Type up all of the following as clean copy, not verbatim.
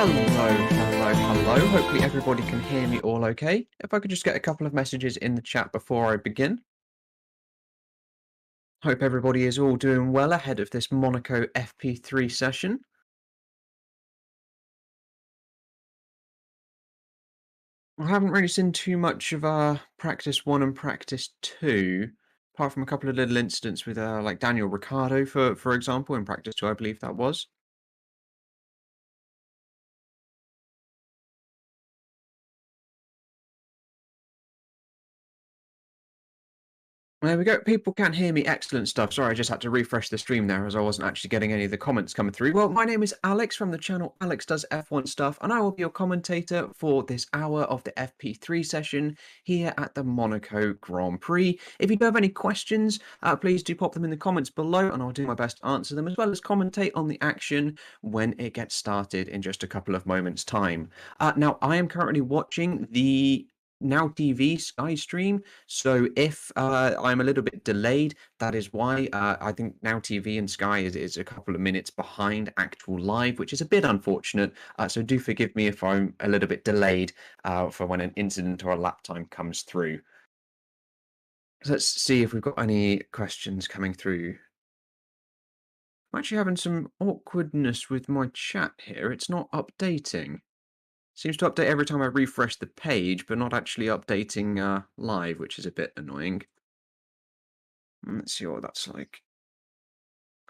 Hello. Hopefully everybody can hear me all okay. If I could just get a couple of messages in the chat before I begin. Hope everybody is all doing well ahead of this Monaco FP3 session. I haven't really seen too much of practice 1 and practice 2, apart from a couple of little incidents with like Daniel Ricciardo, for example, in practice 2, I believe that was. There we go. People can hear me. Excellent stuff. Sorry, I just had to refresh the stream there as I wasn't actually getting any of the comments coming through. Well, my name is Alex from the channel Alex Does F1 Stuff, and I will be your commentator for this hour of the FP3 session here at the Monaco Grand Prix. If you do have any questions, please do pop them in the comments below, and I'll do my best to answer them, as well as commentate on the action when it gets started in just a couple of moments' time. Now, I am currently watching the Now TV Sky stream, so if I'm a little bit delayed, that is why. I think Now TV and Sky is a couple of minutes behind actual live, which is a bit unfortunate, so do forgive me if I'm a little bit delayed for when an incident or a lap time comes through. Let's see if we've got any questions coming through. I'm actually having some awkwardness with my chat here. It's not updating. Seems to update every time I refresh the page, but not actually updating live, which is a bit annoying. Let's see what that's like.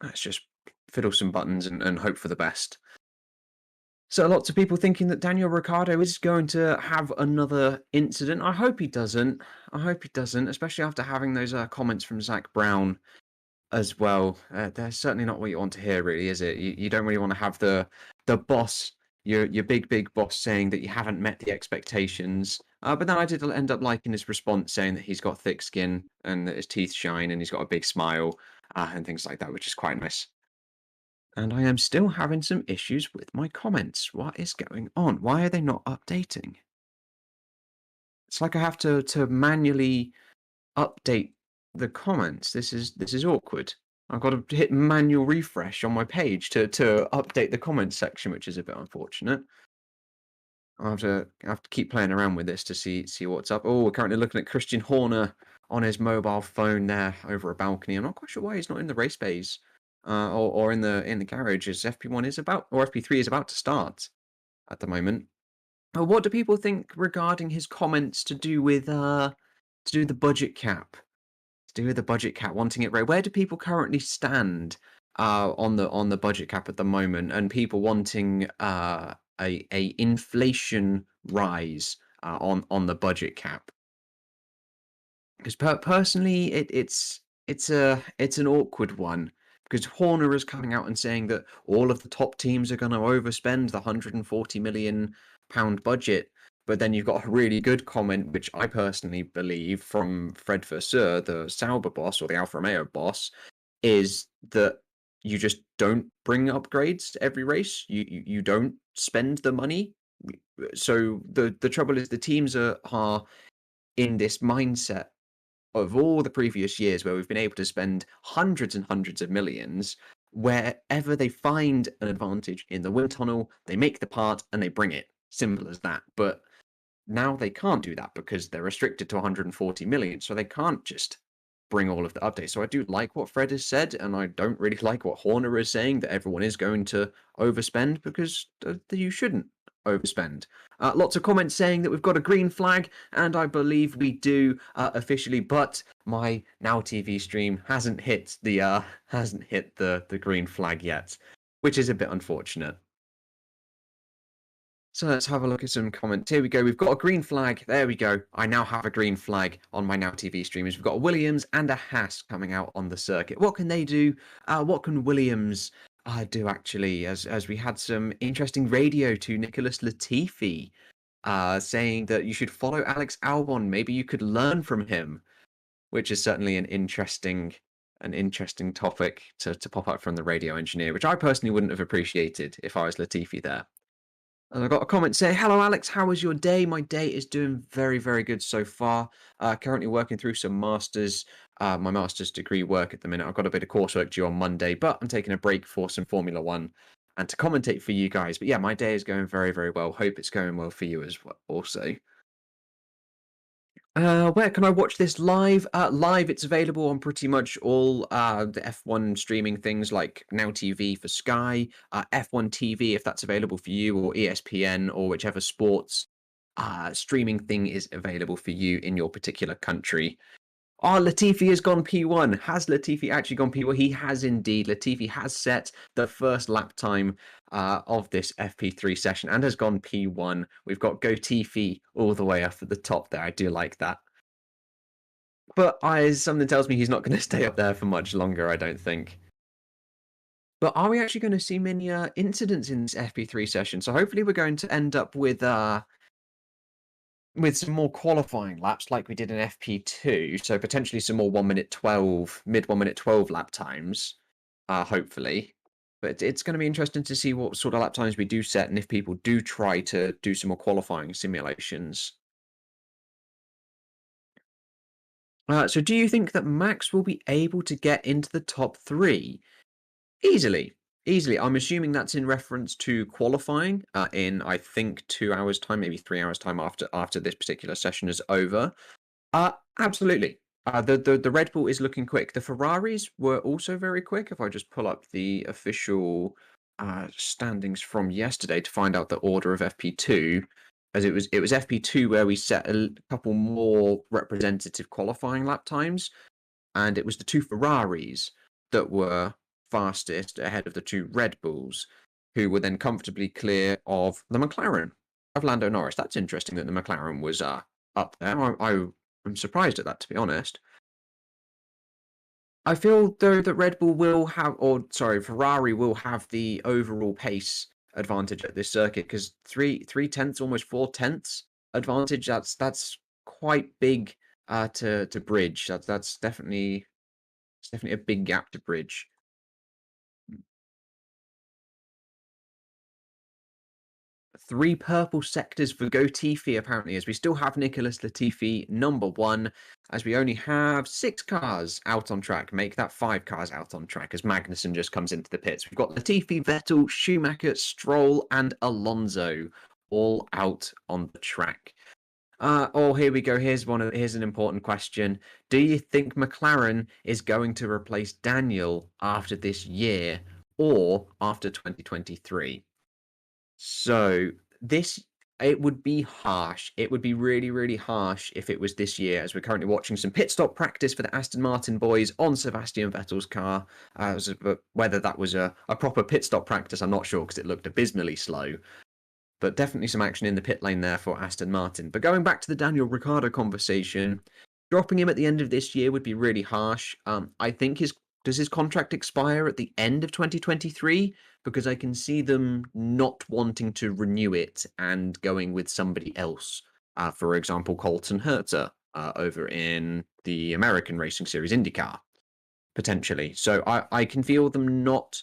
Let's just fiddle some buttons and hope for the best. So lots of people thinking that Daniel Ricciardo is going to have another incident. I hope he doesn't. Especially after having those comments from Zach Brown as well. They're certainly not what you want to hear, really, is it? You don't really want to have the boss, your big boss, saying that you haven't met the expectations. But then I did end up liking his response, saying that he's got thick skin and that his teeth shine and he's got a big smile and things like that, which is quite nice. And I am still having some issues with my comments. What is going on? Why are they not updating? It's like I have to manually update the comments. This is awkward. I've got to hit manual refresh on my page to update the comments section, which is a bit unfortunate. I have to keep playing around with this to see what's up. Oh, we're currently looking at Christian Horner on his mobile phone there over a balcony. I'm not quite sure why he's not in the race bays or in the garage, as FP1 is about, or FP3 is about to start at the moment. What do people think regarding his comments to do with the budget cap? To do with the budget cap, wanting it right. Where do people currently stand on the budget cap at the moment, and people wanting a inflation rise on the budget cap? Because personally, it's an awkward one, because Horner is coming out and saying that all of the top teams are going to overspend the £140 million budget. But then you've got a really good comment, which I personally believe, from Fred Vasseur, the Sauber boss or the Alfa Romeo boss, is that you just don't bring upgrades every race. You don't spend the money. So the trouble is the teams are in this mindset of all the previous years where we've been able to spend hundreds and hundreds of millions. Wherever they find an advantage in the wind tunnel, they make the part and they bring it. Simple as that. But now they can't do that because they're restricted to 140 million, so they can't just bring all of the updates. So I do like what Fred has said, and I don't really like what Horner is saying, that everyone is going to overspend, because you shouldn't overspend. Lots of comments saying that we've got a green flag, and I believe we do officially, but my Now TV stream hasn't hit the green flag yet, which is a bit unfortunate. So let's have a look at some comments. Here we go. We've got a green flag. There we go. I now have a green flag on my Now TV streamers. We've got a Williams and a Haas coming out on the circuit. What can they do? What can Williams do, actually? As we had some interesting radio to Nicholas Latifi saying that you should follow Alex Albon. Maybe you could learn from him, which is certainly an interesting topic to pop up from the radio engineer, which I personally wouldn't have appreciated if I was Latifi there. And I got a comment saying, "Hello, Alex. How was your day? My day is doing very, very good so far. Currently working through some my master's degree work at the minute. I've got a bit of coursework due on Monday, but I'm taking a break for some Formula One and to commentate for you guys. But yeah, my day is going very, very well. Hope it's going well for you as well also. Where can I watch this live? Live, it's available on pretty much all the F1 streaming things like Now TV for Sky, F1 TV if that's available for you, or ESPN, or whichever sports streaming thing is available for you in your particular country. Oh, Latifi has gone P1. Has Latifi actually gone P1? He has indeed. Latifi has set the first lap time of this FP3 session and has gone P1. We've got Gotifi all the way up at the top there. I do like that. But something tells me he's not going to stay up there for much longer, I don't think. But are we actually going to see many incidents in this FP3 session? So hopefully we're going to end up with some more qualifying laps like we did in FP2, so potentially some more 1 minute 12, mid 1 minute 12 lap times, hopefully. But it's going to be interesting to see what sort of lap times we do set and if people do try to do some more qualifying simulations. So do you think that Max will be able to get into the top 3? Easily. Easily. I'm assuming that's in reference to qualifying in, I think, 2 hours' time, maybe 3 hours' time after this particular session is over. Absolutely. The Red Bull is looking quick. The Ferraris were also very quick. If I just pull up the official standings from yesterday to find out the order of FP2, as it was FP2 where we set a couple more representative qualifying lap times, and it was the 2 Ferraris that were fastest ahead of the 2 Red Bulls, who were then comfortably clear of the McLaren of Lando Norris. That's interesting that the McLaren was up there. I'm surprised at that, to be honest. I feel though that Ferrari will have the overall pace advantage at this circuit because 3/10, almost 4/10 advantage. That's quite big to bridge. That's definitely a big gap to bridge. 3 purple sectors for Gotifi, apparently, as we still have Nicholas Latifi number 1, as we only have 6 cars out on track. Make that 5 cars out on track as Magnussen just comes into the pits. We've got Latifi, Vettel, Schumacher, Stroll, and Alonso all out on the track. Here we go. Here's an important question. Do you think McLaren is going to replace Daniel after this year or after 2023? So it would be harsh. It would be really, really harsh if it was this year, as we're currently watching some pit stop practice for the Aston Martin boys on Sebastian Vettel's car. Whether that was a proper pit stop practice, I'm not sure because it looked abysmally slow. But definitely some action in the pit lane there for Aston Martin. But going back to the Daniel Ricciardo conversation, dropping him at the end of this year would be really harsh. I think does his contract expire at the end of 2023? Because I can see them not wanting to renew it and going with somebody else. For example, Colton Herta over in the American Racing Series IndyCar, potentially. So I can feel them not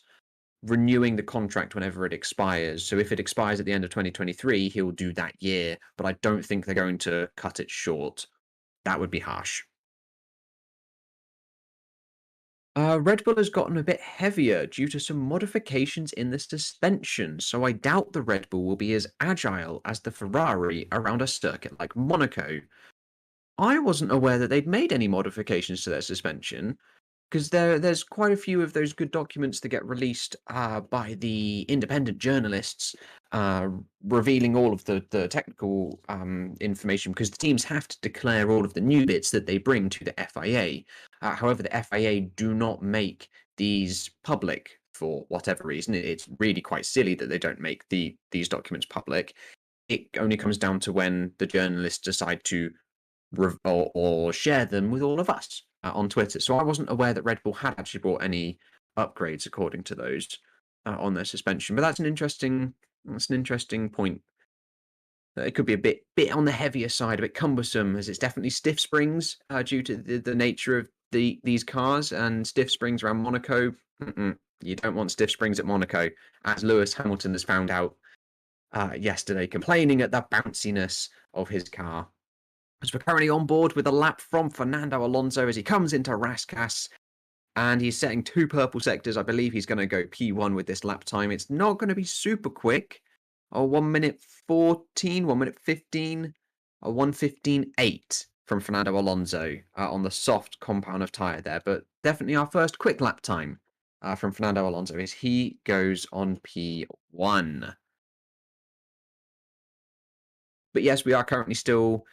renewing the contract whenever it expires. So if it expires at the end of 2023, he'll do that year. But I don't think they're going to cut it short. That would be harsh. Red Bull has gotten a bit heavier due to some modifications in the suspension, so I doubt the Red Bull will be as agile as the Ferrari around a circuit like Monaco. I wasn't aware that they'd made any modifications to their suspension, because there's quite a few of those good documents that get released by the independent journalists revealing all of the technical information, because the teams have to declare all of the new bits that they bring to the FIA. However, the FIA do not make these public for whatever reason. It's really quite silly that they don't make these documents public. It only comes down to when the journalists decide to or share them with all of us on Twitter. So I wasn't aware that Red Bull had actually brought any upgrades according to those on their suspension. But that's an interesting point. It could be a bit on the heavier side, a bit cumbersome, as it's definitely stiff springs due to the nature of these cars, and stiff springs around Monaco. You don't want stiff springs at Monaco, as Lewis Hamilton has found out yesterday, complaining at the bounciness of his car. As we're currently on board with a lap from Fernando Alonso as he comes into Rascasse, and he's setting 2 purple sectors. I believe he's going to go P1 with this lap time. It's not going to be super quick. 1 minute 14, 1 minute 15, 1:15.8 from Fernando Alonso on the soft compound of tyre there. But definitely our first quick lap time from Fernando Alonso is he goes on P1. But yes, we are currently still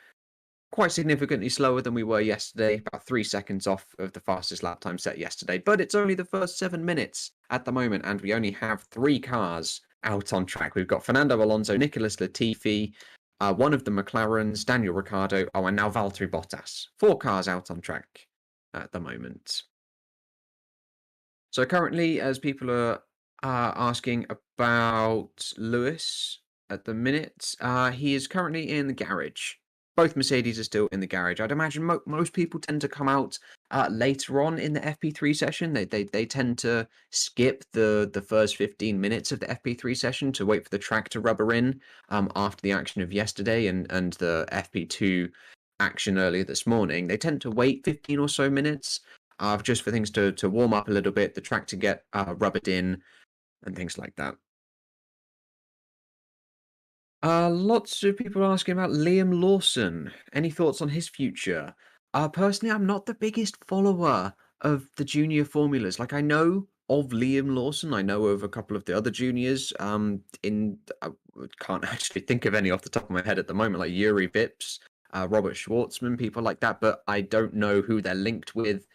quite significantly slower than we were yesterday, about 3 seconds off of the fastest lap time set yesterday. But it's only the first 7 minutes at the moment, and we only have 3 cars out on track. We've got Fernando Alonso, Nicholas Latifi, one of the McLarens, Daniel Ricciardo, and now Valtteri Bottas. 4 cars out on track at the moment. So currently, as people are asking about Lewis at the minute, he is currently in the garage. Both Mercedes are still in the garage. I'd imagine most people tend to come out later on in the FP3 session. They tend to skip the first 15 minutes of the FP3 session to wait for the track to rubber in after the action of yesterday and the FP2 action earlier this morning. They tend to wait 15 or so minutes just for things to warm up a little bit, the track to get rubbered in and things like that. Lots of people are asking about Liam Lawson. Any thoughts on his future? Personally, I'm not the biggest follower of the junior formulas. Like, I know of Liam Lawson. I know of a couple of the other juniors. I can't actually think of any off the top of my head at the moment, like Yuri Vips, Robert Schwartzman, people like that. But I don't know who they're linked with,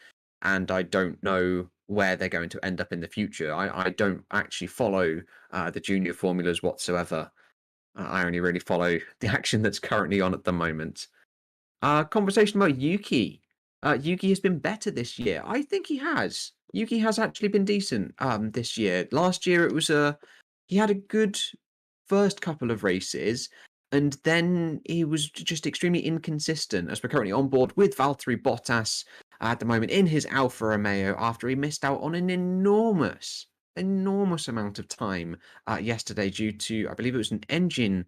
and I don't know where they're going to end up in the future. I don't actually follow the junior formulas whatsoever. I only really follow the action that's currently on at the moment. Conversation about Yuki. Yuki has been better this year. I think he has. Yuki has actually been decent this year. Last year it was he had a good first couple of races, and then he was just extremely inconsistent, as we're currently on board with Valtteri Bottas at the moment in his Alfa Romeo after he missed out on an enormous amount of time yesterday due to, I believe it was an engine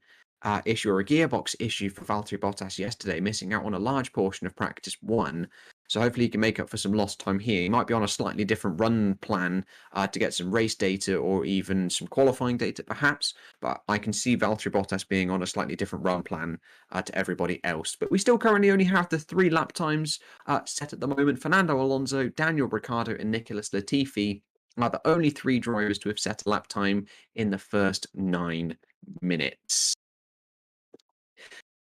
issue or a gearbox issue for Valtteri Bottas yesterday, missing out on a large portion of practice 1. So hopefully he can make up for some lost time here. He might be on a slightly different run plan to get some race data or even some qualifying data perhaps, but I can see Valtteri Bottas being on a slightly different run plan to everybody else. But we still currently only have the 3 lap times set at the moment. Fernando Alonso, Daniel Ricciardo and Nicholas Latifi are the only 3 drivers to have set a lap time in the first 9 minutes.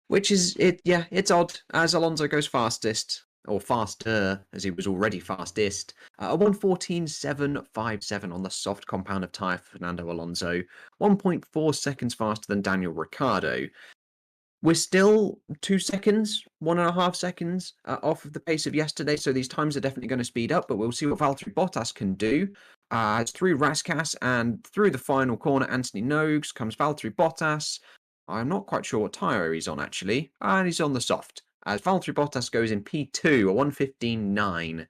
Which is, it's odd, as Alonso goes fastest, or faster, as he was already fastest. A 1:14.757 on the soft compound of tyre for Fernando Alonso, 1.4 seconds faster than Daniel Ricciardo. We're still 2 seconds, 1.5 seconds off of the pace of yesterday, so these times are definitely going to speed up, but we'll see what Valtteri Bottas can do. Through Raskas and through the final corner, Anthony Nogues comes Valtteri Bottas. I'm not quite sure what tyre he's on, actually. And he's on the soft, as Valtteri Bottas goes in P2, a 1:15.9.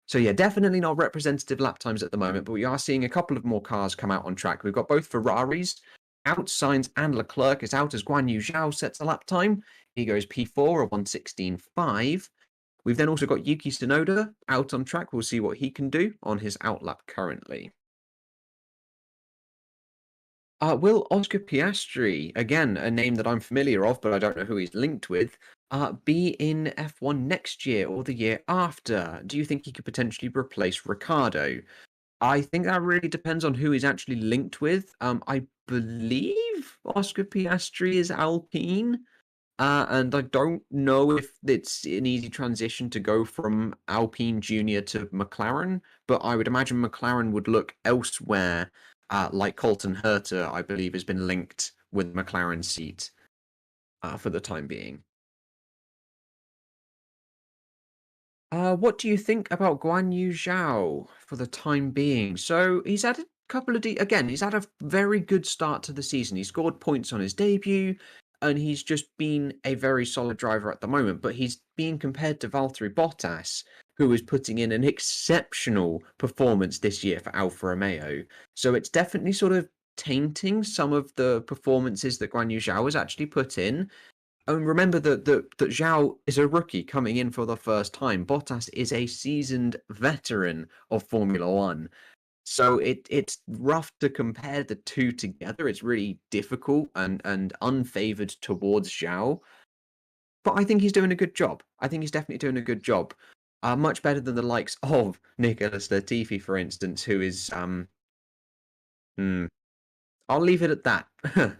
So yeah, definitely not representative lap times at the moment, but we are seeing a couple of more cars come out on track. We've got both Ferraris out, Sainz and Leclerc is out as Guan Yu Zhao sets a lap time. He goes P4, a 1:16.5. We've then also got Yuki Tsunoda out on track. We'll see what he can do on his outlap currently. Will Oscar Piastri, again, a name that I'm familiar of, but I don't know who he's linked with, be in F1 next year or the year after? Do you think he could potentially replace Ricciardo? I think that really depends on who he's actually linked with. I believe Oscar Piastri is Alpine, and I don't know if it's an easy transition to go from Alpine Junior to McLaren, but I would imagine McLaren would look elsewhere, like Colton Herta, I believe, has been linked with McLaren's seat for the time being. What do you think about Guan Yu Zhao for the time being? So he's had a couple of he's had a very good start to the season. He scored points on his debut, and he's just been a very solid driver at the moment. But he's being compared to Valtteri Bottas, who is putting in an exceptional performance this year for Alfa Romeo. So it's definitely sort of tainting some of the performances that Guan Yu Zhao has actually put in. And remember that Zhao is a rookie coming in for the first time. Bottas is a seasoned veteran of Formula One. So it's rough to compare the two together. It's really difficult and unfavored towards Zhao. But I think he's doing a good job. I think he's definitely doing a good job. Much better than the likes of Nicholas Latifi, for instance, who is I'll leave it at that,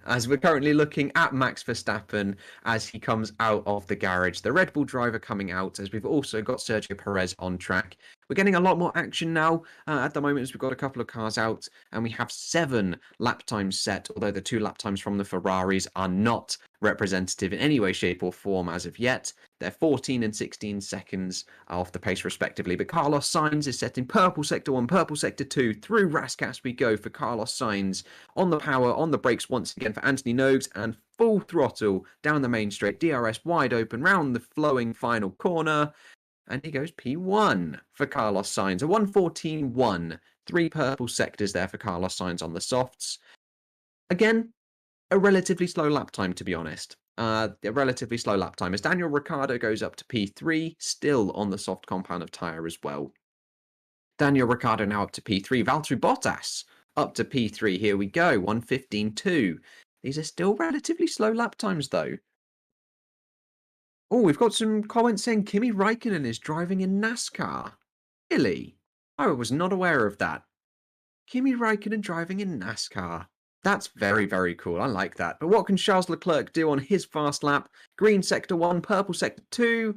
as we're currently looking at Max Verstappen as he comes out of the garage. The Red Bull driver coming out, as we've also got Sergio Perez on track. We're getting a lot more action now at the moment, as we've got a couple of cars out, and we have 7 lap times set, although the 2 lap times from the Ferraris are not representative in any way, shape, or form as of yet. They're 14 and 16 seconds off the pace, respectively. But Carlos Sainz is setting purple sector 1, purple sector 2. Through Raskas we go for Carlos Sainz. On the power, on the brakes once again for Anthony Nogues, and full throttle down the main straight. DRS wide open, round the flowing final corner. And he goes P1 for Carlos Sainz. A 1:14.1. 3 purple sectors there for Carlos Sainz on the softs. Again, a relatively slow lap time, to be honest. A relatively slow lap time as Daniel Ricciardo goes up to P3, still on the soft compound of tyre as well. Daniel Ricciardo now up to P3. Valtteri Bottas up to P3. Here we go, 1:15.2. These are still relatively slow lap times, though. Oh, we've got some comments saying Kimi Raikkonen is driving in NASCAR. Really? I was not aware of that. Kimi Raikkonen driving in NASCAR. That's very, very cool. I like that. But what can Charles Leclerc do on his fast lap? Green sector 1, purple sector 2,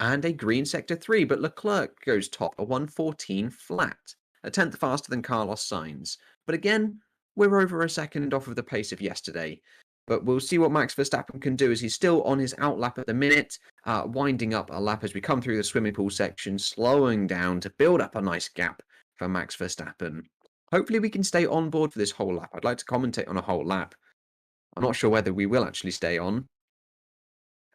and a green sector 3. But Leclerc goes top, a 1:14 flat. A tenth faster than Carlos Sainz. But again, we're over a second off of the pace of yesterday. But we'll see what Max Verstappen can do as he's still on his outlap at the minute, winding up a lap as we come through the swimming pool section, slowing down to build up a nice gap for Max Verstappen. Hopefully we can stay on board for this whole lap. I'd like to commentate on a whole lap. I'm not sure whether we will actually stay on.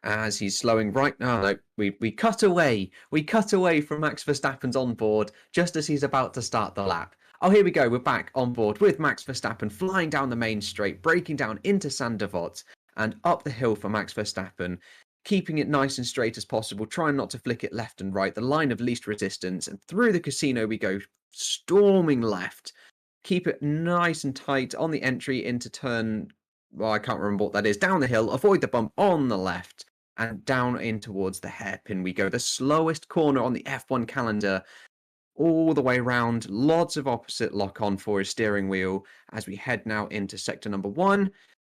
As he's slowing right now, no, we cut away. We cut away from Max Verstappen's on board just as he's about to start the lap. Oh, here we go. We're back on board with Max Verstappen flying down the main straight, breaking down into Sandervoort and up the hill for Max Verstappen, keeping it nice and straight as possible, trying not to flick it left and right, the line of least resistance, and through the casino we go, storming left. Keep it nice and tight on the entry into turn, well, I can't remember what that is, down the hill, avoid the bump on the left, and down in towards the hairpin we go. The slowest corner on the F1 calendar, all the way around, lots of opposite lock-on for his steering wheel as we head now into sector number 1.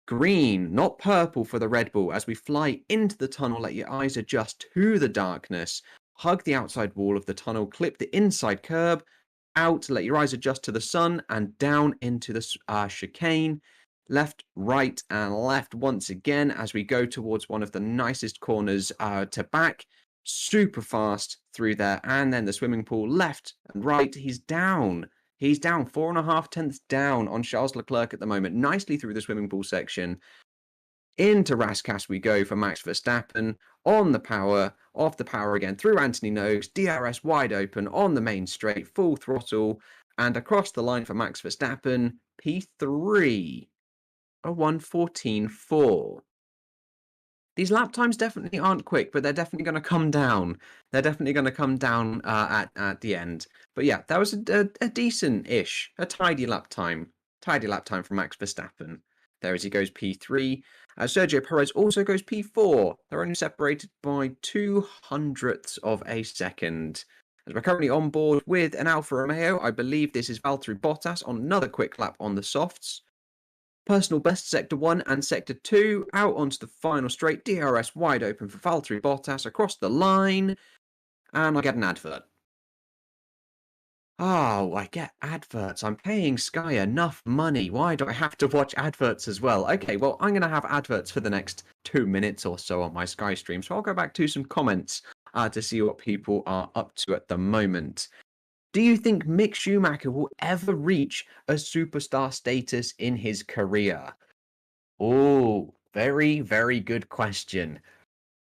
Green, not purple for the Red Bull as we fly into the tunnel. Let your eyes adjust to the darkness. Hug the outside wall of the tunnel, clip the inside curb, out, let your eyes adjust to the sun, and down into the chicane. Left, right, and left once again as we go towards one of the nicest corners to back. Super fast through there, and then the swimming pool left and right. He's down. He's down 4.5 tenths down on Charles Leclerc at the moment. Nicely through the swimming pool section. Into Raskas we go for Max Verstappen on the power, off the power again through Anthony Nogues, DRS wide open on the main straight, full throttle, and across the line for Max Verstappen, P3, a 1:14.4. These lap times definitely aren't quick, but they're definitely going to come down. They're definitely going to come down at the end. But yeah, that was a decent-ish, a tidy lap time. Tidy lap time from Max Verstappen. There as he goes P3. Sergio Perez also goes P4. They're only separated by 0.02 of a second. As we're currently on board with an Alfa Romeo, I believe this is Valtteri Bottas on another quick lap on the softs. Personal best sector 1 and sector 2, out onto the final straight, DRS wide open for Valtteri Bottas across the line, and I get an advert. Oh, I get adverts. I'm paying Sky enough money. Why do I have to watch adverts as well? Okay, well, I'm going to have adverts for the next 2 minutes or so on my Sky stream, so I'll go back to some comments to see what people are up to at the moment. Do you think Mick Schumacher will ever reach a superstar status in his career? Oh, very, very good question.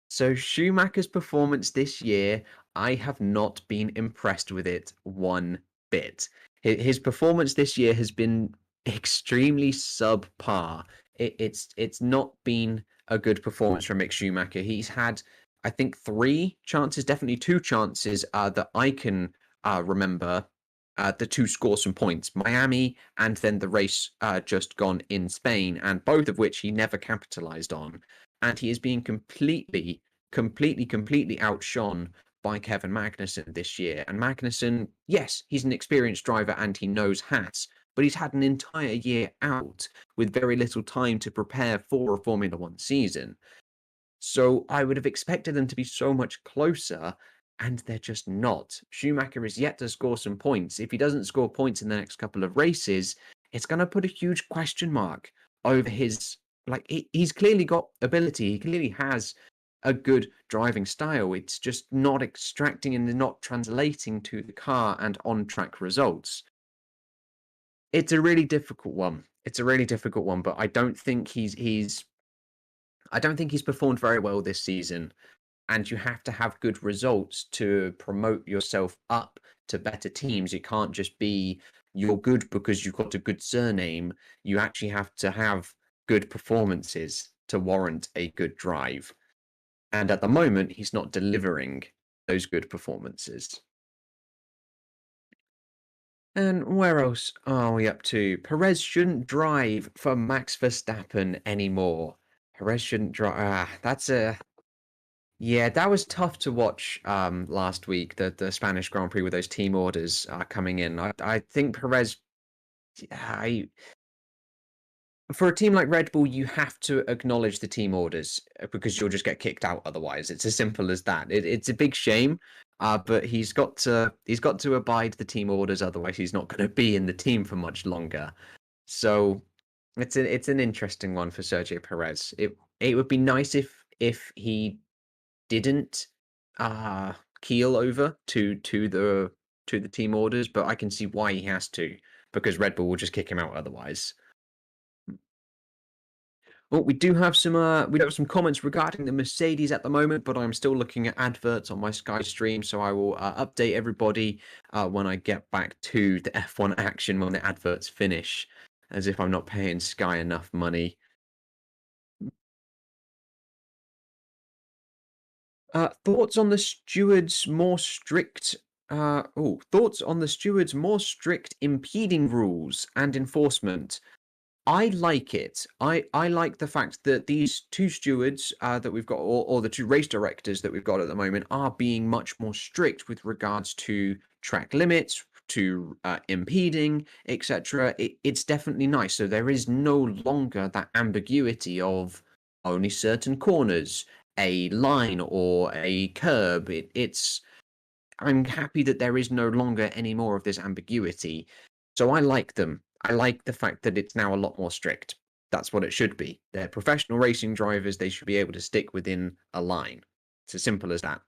So Schumacher's performance this year, I have not been impressed with it one bit. His performance this year has been extremely subpar. It's not been a good performance from Mick Schumacher. He's had, I think, 3 chances, definitely 2 chances that I can remember to score some points. Miami and then the race just gone in Spain, and both of which he never capitalized on. And he is being completely outshone by Kevin Magnussen this year. And Magnussen, yes, he's an experienced driver and he knows hats, but he's had an entire year out with very little time to prepare for a Formula One season. So I would have expected them to be so much closer, and they're just not. Schumacher is yet to score some points. If he doesn't score points in the next couple of races, it's going to put a huge question mark over his, he's clearly got ability. He clearly has a good driving style. It's just not extracting and not translating to the car and on-track results. It's a really difficult one. But I don't think he's performed very well this season, and you have to have good results to promote yourself up to better teams. You can't just be, you're good because you've got a good surname. You actually have to have good performances to warrant a good drive. And at the moment, he's not delivering those good performances. And where else are we up to? Perez shouldn't drive for Max Verstappen anymore. Perez shouldn't drive. Yeah, that was tough to watch last week, the Spanish Grand Prix with those team orders coming in. I think Perez, for a team like Red Bull, you have to acknowledge the team orders because you'll just get kicked out otherwise. It's as simple as that. It's a big shame, but he's got to abide the team orders, otherwise he's not going to be in the team for much longer. So it's an interesting one for Sergio Perez. It would be nice if he didn't keel over to the team orders, but I can see why he has to, because Red Bull will just kick him out otherwise. Well, we do have some comments regarding the Mercedes at the moment, but I'm still looking at adverts on my Sky stream, so I will update everybody when I get back to the F1 action when the adverts finish, as if I'm not paying Sky enough money. Thoughts on the stewards' more strict impeding rules and enforcement. I like it. I like the fact that these 2 stewards that we've got, or the 2 race directors that we've got at the moment, are being much more strict with regards to track limits, to impeding, etc. It's definitely nice. So there is no longer that ambiguity of only certain corners, a line or a curb. I'm happy that there is no longer any more of this ambiguity. So I like them. I like the fact that it's now a lot more strict. That's what it should be. They're professional racing drivers. They should be able to stick within a line. It's as simple as that.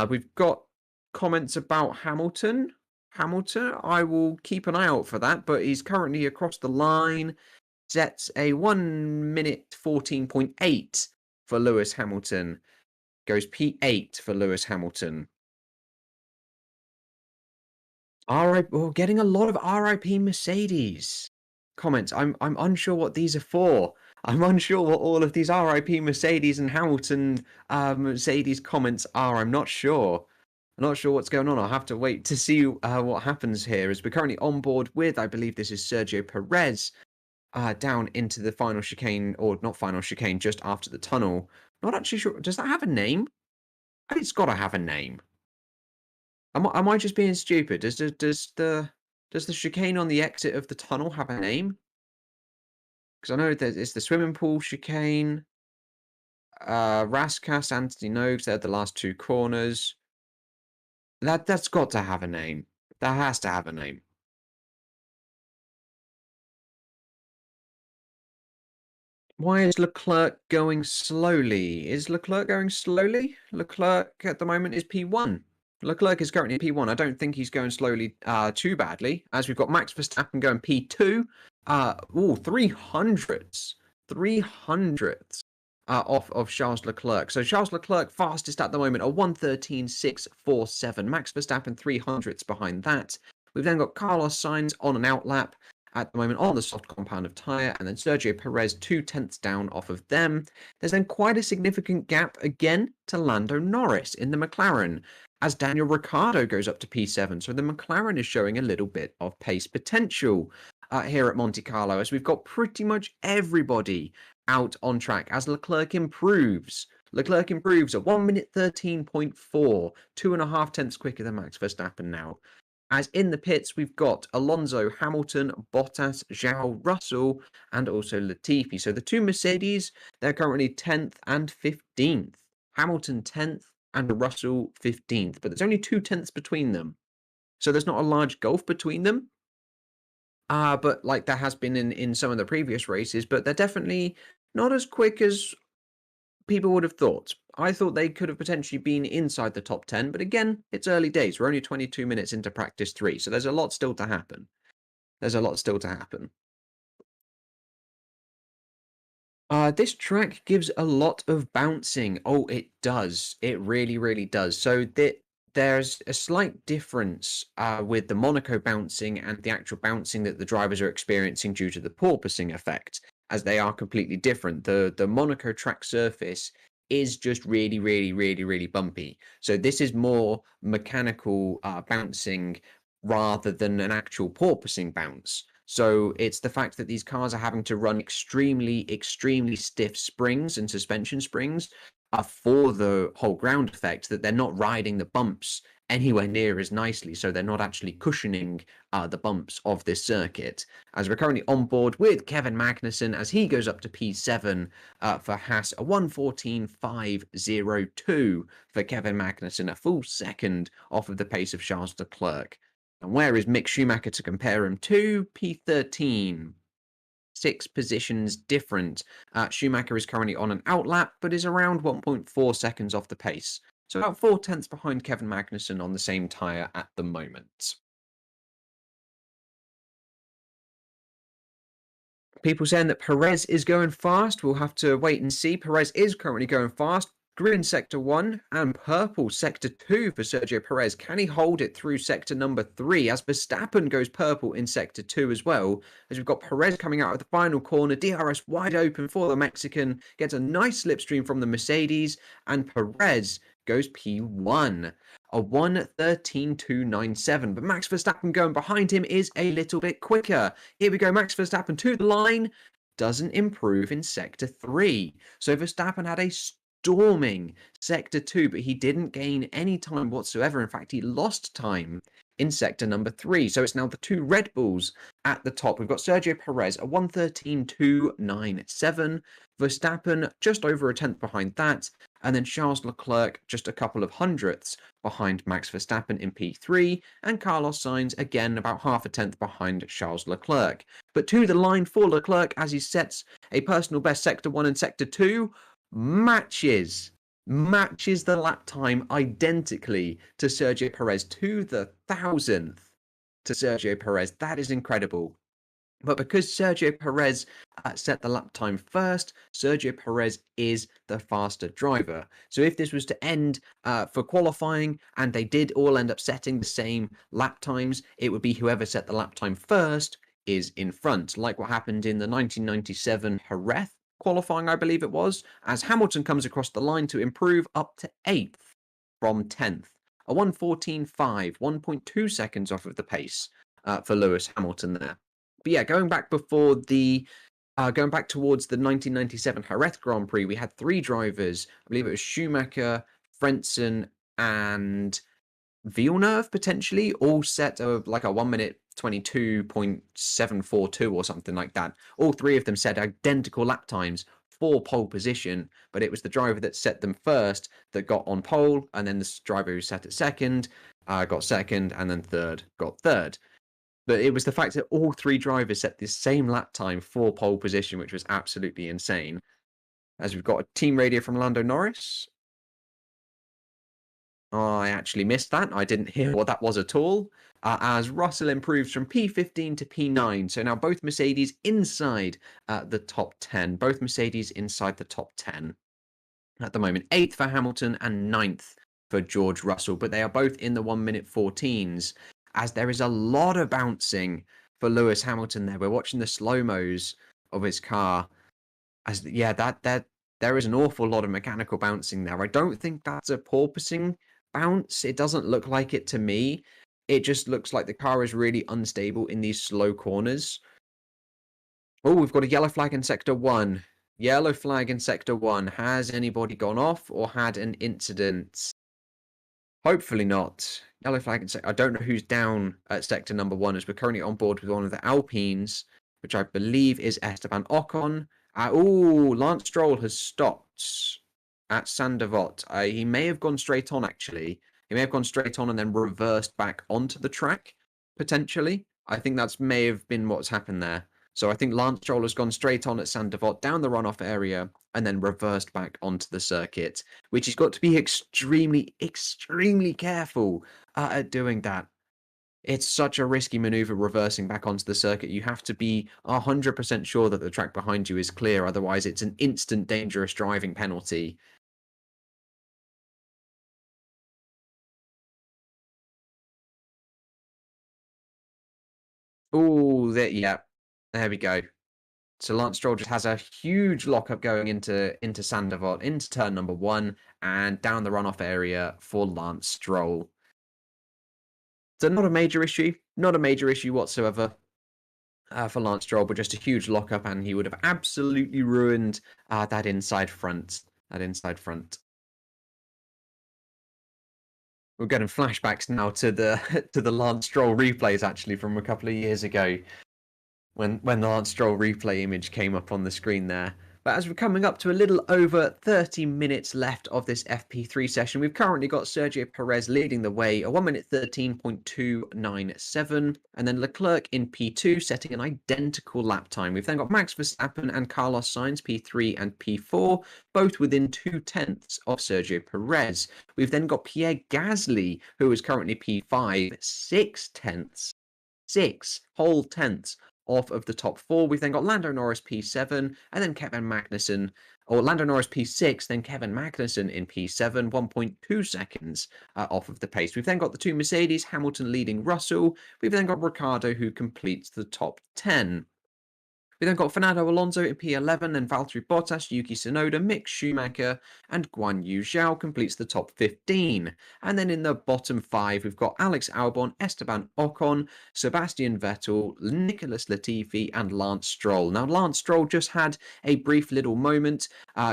We've got comments about Hamilton. I will keep an eye out for that, but he's currently across the line. Sets a 1 minute 14.8 for Lewis Hamilton. Goes P8 for Lewis Hamilton. We're getting a lot of RIP Mercedes comments. I'm unsure what these are for. I'm unsure what all of these RIP Mercedes and Hamilton Mercedes comments are. I'm not sure. I'm not sure what's going on. I'll have to wait to see what happens here, as we're currently on board with, I believe this is Sergio Perez, down into the final chicane, or not final chicane, just after the tunnel. Not actually sure. Does that have a name? It's got to have a name. Am I just being stupid? Does the chicane on the exit of the tunnel have a name? Because I know that it's the swimming pool chicane. Raskas, Anthony Noakes, they're the last 2 corners. That's got to have a name. That has to have a name. Why is Leclerc going slowly? Is Leclerc going slowly? Leclerc at the moment is P1. Leclerc is currently P1. I don't think he's going slowly too badly, as we've got Max Verstappen going P2. 300s. 300s off of Charles Leclerc. So Charles Leclerc fastest at the moment, a 1:13.647. Max Verstappen 300s behind that. We've then got Carlos Sainz on an outlap, at the moment on the soft compound of tyre, and then Sergio Perez 2/10 down off of them. There's then quite a significant gap again to Lando Norris in the McLaren, as Daniel Ricciardo goes up to P7. So the McLaren is showing a little bit of pace potential here at Monte Carlo, as we've got pretty much everybody out on track as Leclerc improves. Leclerc improves at 1 minute 13.4, 2.5 tenths quicker than Max Verstappen now. As in the pits, we've got Alonso, Hamilton, Bottas, Zhou, Russell, and also Latifi. So the two Mercedes, they're currently 10th and 15th. Hamilton 10th and Russell 15th, but there's only 2 tenths between them. So there's not a large gulf between them. But like there has been in some of the previous races, but they're definitely not as quick as people would have thought. I thought they could have potentially been inside the top 10, but again, it's early days. We're only 22 minutes into practice 3, so there's a lot still to happen. This track gives a lot of bouncing. Oh, it does. It really, really does. So there's a slight difference with the Monaco bouncing and the actual bouncing that the drivers are experiencing due to the porpoising effect, as they are completely different. The Monaco track surface is just really, really, really, really bumpy. So this is more mechanical bouncing rather than an actual porpoising bounce. So it's the fact that these cars are having to run extremely, extremely stiff springs and suspension springs for the whole ground effect, that they're not riding the bumps anywhere near as nicely, so they're not actually cushioning the bumps of this circuit. As we're currently on board with Kevin Magnussen as he goes up to P7 for Haas, a 1:14.502 for Kevin Magnussen, a full second off of the pace of Charles Leclerc. And where is Mick Schumacher to compare him to? P13. 6 positions different. Schumacher is currently on an outlap, but is around 1.4 seconds off the pace. So about 4 tenths behind Kevin Magnussen on the same tyre at the moment. People saying that Perez is going fast. We'll have to wait and see. Perez is currently going fast. Green sector 1 and purple sector 2 for Sergio Perez. Can he hold it through sector number 3 as Verstappen goes purple in sector 2 as well, as we've got Perez coming out of the final corner, DRS wide open for the Mexican, gets a nice slipstream from the Mercedes, and Perez goes P1, a 1:13.297. But Max Verstappen going behind him is a little bit quicker. Here we go, Max Verstappen to the line, doesn't improve in sector 3. So Verstappen had a storming sector 2, but he didn't gain any time whatsoever. In fact, he lost time in sector number 3. So it's now the 2 Red Bulls at the top. We've got Sergio Perez, a 1:13.297. Verstappen just over a tenth behind that. And then Charles Leclerc just a couple of hundredths behind Max Verstappen in P3. And Carlos Sainz again about half a tenth behind Charles Leclerc. But to the line for Leclerc as he sets a personal best sector 1 and sector 2. Matches the lap time identically to Sergio Perez, to the 1,000th to Sergio Perez. That is incredible. But because Sergio Perez set the lap time first, Sergio Perez is the faster driver. So if this was to end for qualifying and they did all end up setting the same lap times, it would be whoever set the lap time first is in front, like what happened in the 1997 Jerez qualifying, I believe it was, as Hamilton comes across the line to improve up to 8th from 10th. A 1:14.5, 1.2 seconds off of the pace for Lewis Hamilton there. But yeah, going back towards the 1997 Jerez Grand Prix, we had 3 drivers. I believe it was Schumacher, Frentzen, and Villeneuve potentially, all set of like a 1:22.742 or something like that. All 3 of them set identical lap times for pole position, but it was the driver that set them first that got on pole, and then the driver who set it second got second, and then third got third. But it was the fact that all 3 drivers set the same lap time for pole position, which was absolutely insane. As we've got a team radio from Lando Norris. I actually missed that. I didn't hear what that was at all. As Russell improves from P15 to P9. So now both Mercedes inside the top 10. Both Mercedes inside the top 10 at the moment. 8th for Hamilton and 9th for George Russell. But they are both in the 1:14s. As there is a lot of bouncing for Lewis Hamilton there. We're watching the slow-mos of his car. There is an awful lot of mechanical bouncing there. I don't think that's a porpoising bounce. It doesn't look like it to me. It just looks like the car is really unstable in these slow corners. Oh, we've got a yellow flag in Sector 1. Yellow flag in Sector 1. Has anybody gone off or had an incident? Hopefully not. Yellow flag in Sector... I don't know who's down at Sector number 1, as we're currently on board with one of the Alpines, which I believe is Esteban Ocon. Lance Stroll has stopped at Sandavot. He may have gone straight on, actually. He may have gone straight on and then reversed back onto the track, potentially. I think that's may have been what's happened there. So I think Lance Stroll has gone straight on at Sandavot, down the runoff area, and then reversed back onto the circuit, which he's got to be extremely, extremely careful at doing that. It's such a risky maneuver reversing back onto the circuit. You have to be 100% sure that the track behind you is clear. Otherwise, it's an instant dangerous driving penalty. Oh, yeah, there we go. So Lance Stroll just has a huge lockup going into Sandavot, into turn number 1, and down the runoff area for Lance Stroll. So not a major issue whatsoever for Lance Stroll, but just a huge lockup, and he would have absolutely ruined that inside front. We're getting flashbacks now to the Lance Stroll replays, actually, from a couple of years ago, when the Lance Stroll replay image came up on the screen there. But as we're coming up to a little over 30 minutes left of this FP3 session, we've currently got Sergio Perez leading the way, a 1 minute 13.297, and then Leclerc in P2 setting an identical lap time. We've then got Max Verstappen and Carlos Sainz, P3 and P4, both within 0.2 of Sergio Perez. We've then got Pierre Gasly, who is currently P5, 6 whole tenths off of the top 4. We've then got Lando Norris P7, and then Kevin Magnussen, or Lando Norris P6, then Kevin Magnussen in P7, 1.2 seconds off of the pace. We've then got the 2 Mercedes, Hamilton leading Russell. We've then got Ricciardo, who completes the top 10. We then got Fernando Alonso in P11, then Valtteri Bottas, Yuki Tsunoda, Mick Schumacher, and Guan Yu Zhao completes the top 15. And then in the bottom 5, we've got Alex Albon, Esteban Ocon, Sebastian Vettel, Nicholas Latifi, and Lance Stroll. Now, Lance Stroll just had a brief little moment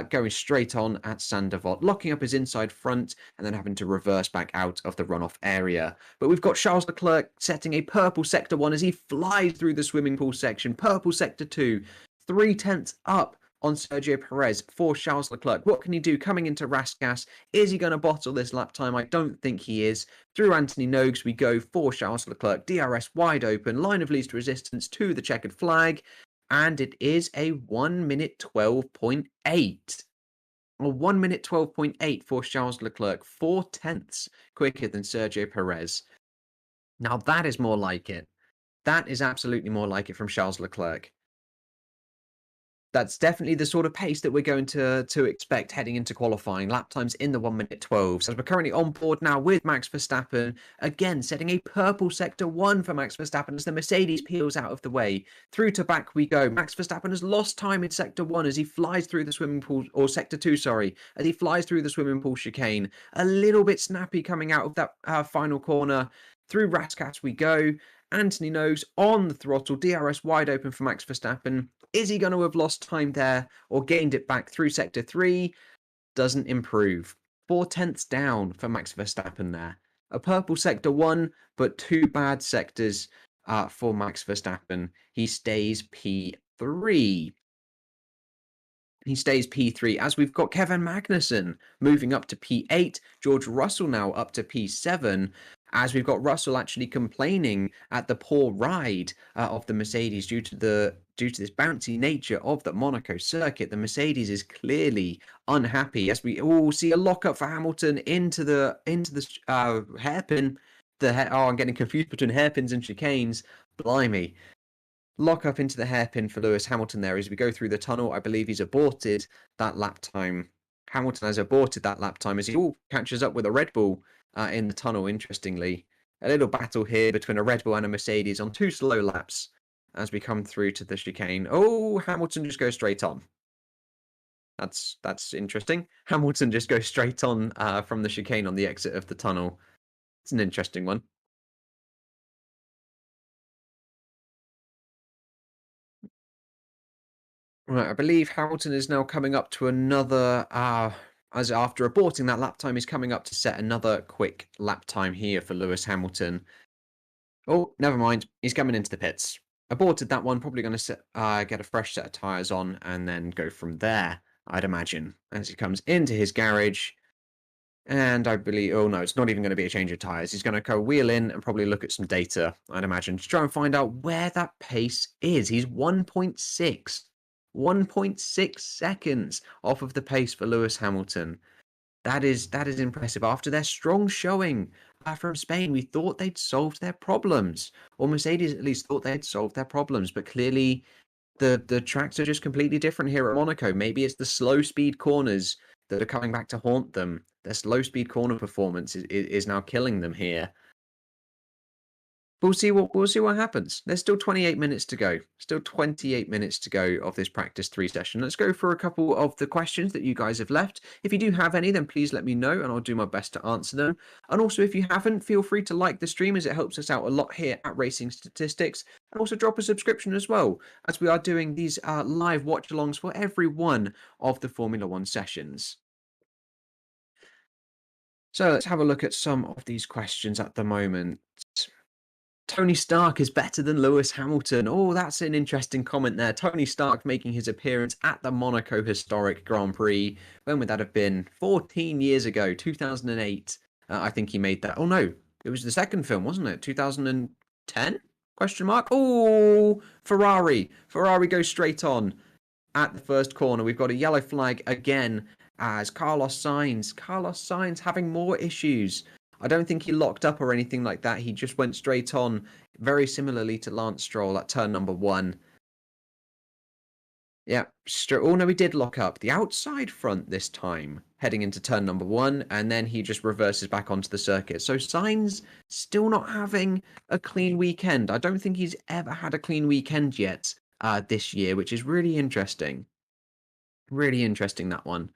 going straight on at Sandavot, locking up his inside front, and then having to reverse back out of the runoff area. But we've got Charles Leclerc setting a purple sector 1 as he flies through the swimming pool section, purple sector 2, 0.3 up on Sergio Perez for Charles Leclerc. What can he do coming into Rasgas? Is he going to bottle this lap time? I don't think he is. Through Anthony Nogues we go for Charles Leclerc. DRS wide open, line of least resistance to the checkered flag, and it is a 1 minute 12.8. A 1 minute 12.8 for Charles Leclerc, 0.4 quicker than Sergio Perez. Now that is more like it. That is absolutely more like it from Charles Leclerc. That's definitely the sort of pace that we're going to expect heading into qualifying. Lap times in the 1 minute 12. So we're currently on board now with Max Verstappen, again setting a purple sector 1 for Max Verstappen as the Mercedes peels out of the way. Through to back we go. Max Verstappen has lost time in sector 1 as he flies through the swimming pool, or sector 2, sorry, as he flies through the swimming pool chicane. A little bit snappy coming out of that final corner. Through Raskas we go. Anthony Nogues on the throttle, DRS wide open for Max Verstappen. Is he going to have lost time there or gained it back through sector 3? Doesn't improve. 0.4 down for Max Verstappen there. A purple sector 1, but 2 bad sectors for Max Verstappen. He stays P3. He stays P3 as we've got Kevin Magnussen moving up to P8, George Russell now up to P7, as we've got Russell actually complaining at the poor ride of the Mercedes due to this bouncy nature of the Monaco circuit. The Mercedes is clearly unhappy as we all see a lockup for Hamilton into the hairpin. I'm getting confused between hairpins and chicanes. Blimey. Lock up into the hairpin for Lewis Hamilton there as we go through the tunnel. I believe he's aborted that lap time. Hamilton has aborted that lap time as he catches up with a Red Bull in the tunnel, interestingly. A little battle here between a Red Bull and a Mercedes on 2 slow laps as we come through to the chicane. Oh, Hamilton just goes straight on. That's interesting. Hamilton just goes straight on from the chicane on the exit of the tunnel. It's an interesting one. Right, I believe Hamilton is now coming up to another, as after aborting that lap time, he's coming up to set another quick lap time here for Lewis Hamilton. Oh, never mind. He's coming into the pits. Aborted that one, probably going to get a fresh set of tyres on and then go from there, I'd imagine, as he comes into his garage. And I believe, oh no, it's not even going to be a change of tyres. He's going to go wheel in and probably look at some data, I'd imagine, to try and find out where that pace is. He's 1.6 seconds off of the pace for Lewis Hamilton. That is impressive. After their strong showing from Spain, we thought they'd solved their problems, or Mercedes at least thought they'd solved their problems, but clearly the tracks are just completely different here at Monaco. Maybe it's the slow speed corners that are coming back to haunt them. Their slow speed corner performance is now killing them here. We'll see what happens. There's still 28 minutes to go. Still 28 minutes to go of this practice 3 session. Let's go for a couple of the questions that you guys have left. If you do have any, then please let me know and I'll do my best to answer them. And also, if you haven't, feel free to like the stream as it helps us out a lot here at Racing Statistics. And also drop a subscription as well, as we are doing these live watch-alongs for every one of the Formula 1 sessions. So let's have a look at some of these questions at the moment. Tony Stark is better than Lewis Hamilton. Oh, that's an interesting comment there. Tony Stark making his appearance at the Monaco Historic Grand Prix. When would that have been? 14 years ago, 2008. I think he made that. Oh, no. It was the second film, wasn't it? 2010? Question mark. Oh, Ferrari. Ferrari goes straight on at the first corner. We've got a yellow flag again as Carlos Sainz. Carlos Sainz having more issues. I don't think he locked up or anything like that. He just went straight on, very similarly to Lance Stroll at turn number 1. Yeah, oh no, he did lock up. The outside front this time, heading into turn number 1, and then he just reverses back onto the circuit. So Sainz still not having a clean weekend. I don't think he's ever had a clean weekend yet this year, which is really interesting. Really interesting, that one.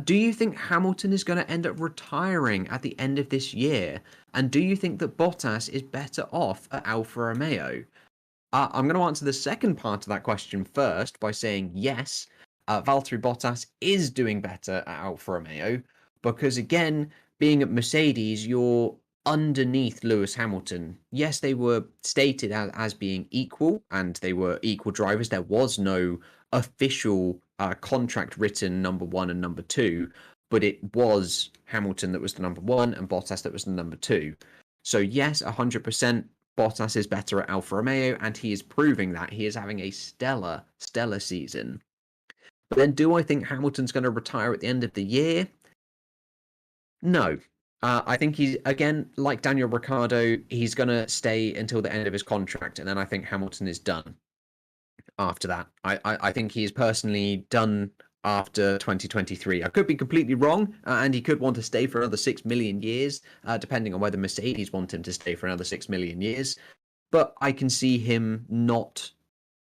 Do you think Hamilton is going to end up retiring at the end of this year? And do you think that Bottas is better off at Alfa Romeo? I'm going to answer the second part of that question first by saying yes, Valtteri Bottas is doing better at Alfa Romeo because, again, being at Mercedes, you're underneath Lewis Hamilton. Yes, they were stated as being equal and they were equal drivers. There was no official contract written number 1 and number 2, but it was Hamilton that was the number 1 and Bottas that was the number 2. So yes, 100% Bottas is better at Alfa Romeo, and he is proving that. He is having a stellar season. But then do I think Hamilton's going to retire at the end of the year? No. I think he's, again, like Daniel Ricciardo, he's going to stay until the end of his contract, and then I think Hamilton is done after that. I think he's personally done after 2023. I could be completely wrong, and he could want to stay for another 6 million years, depending on whether Mercedes want him to stay for another 6 million years. But I can see him not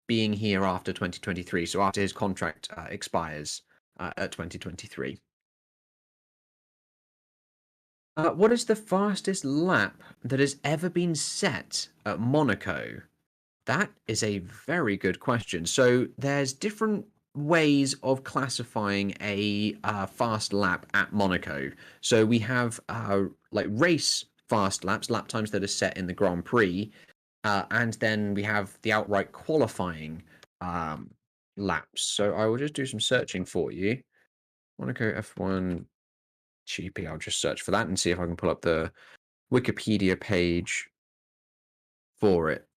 being here after 2023, so after his contract expires at 2023. What is the fastest lap that has ever been set at Monaco? That is a very good question. So there's different ways of classifying a fast lap at Monaco. So we have like race fast laps, lap times that are set in the Grand Prix, and then we have the outright qualifying laps. So I will just do some searching for you. Monaco F1 GP. I'll just search for that and see if I can pull up the Wikipedia page for it.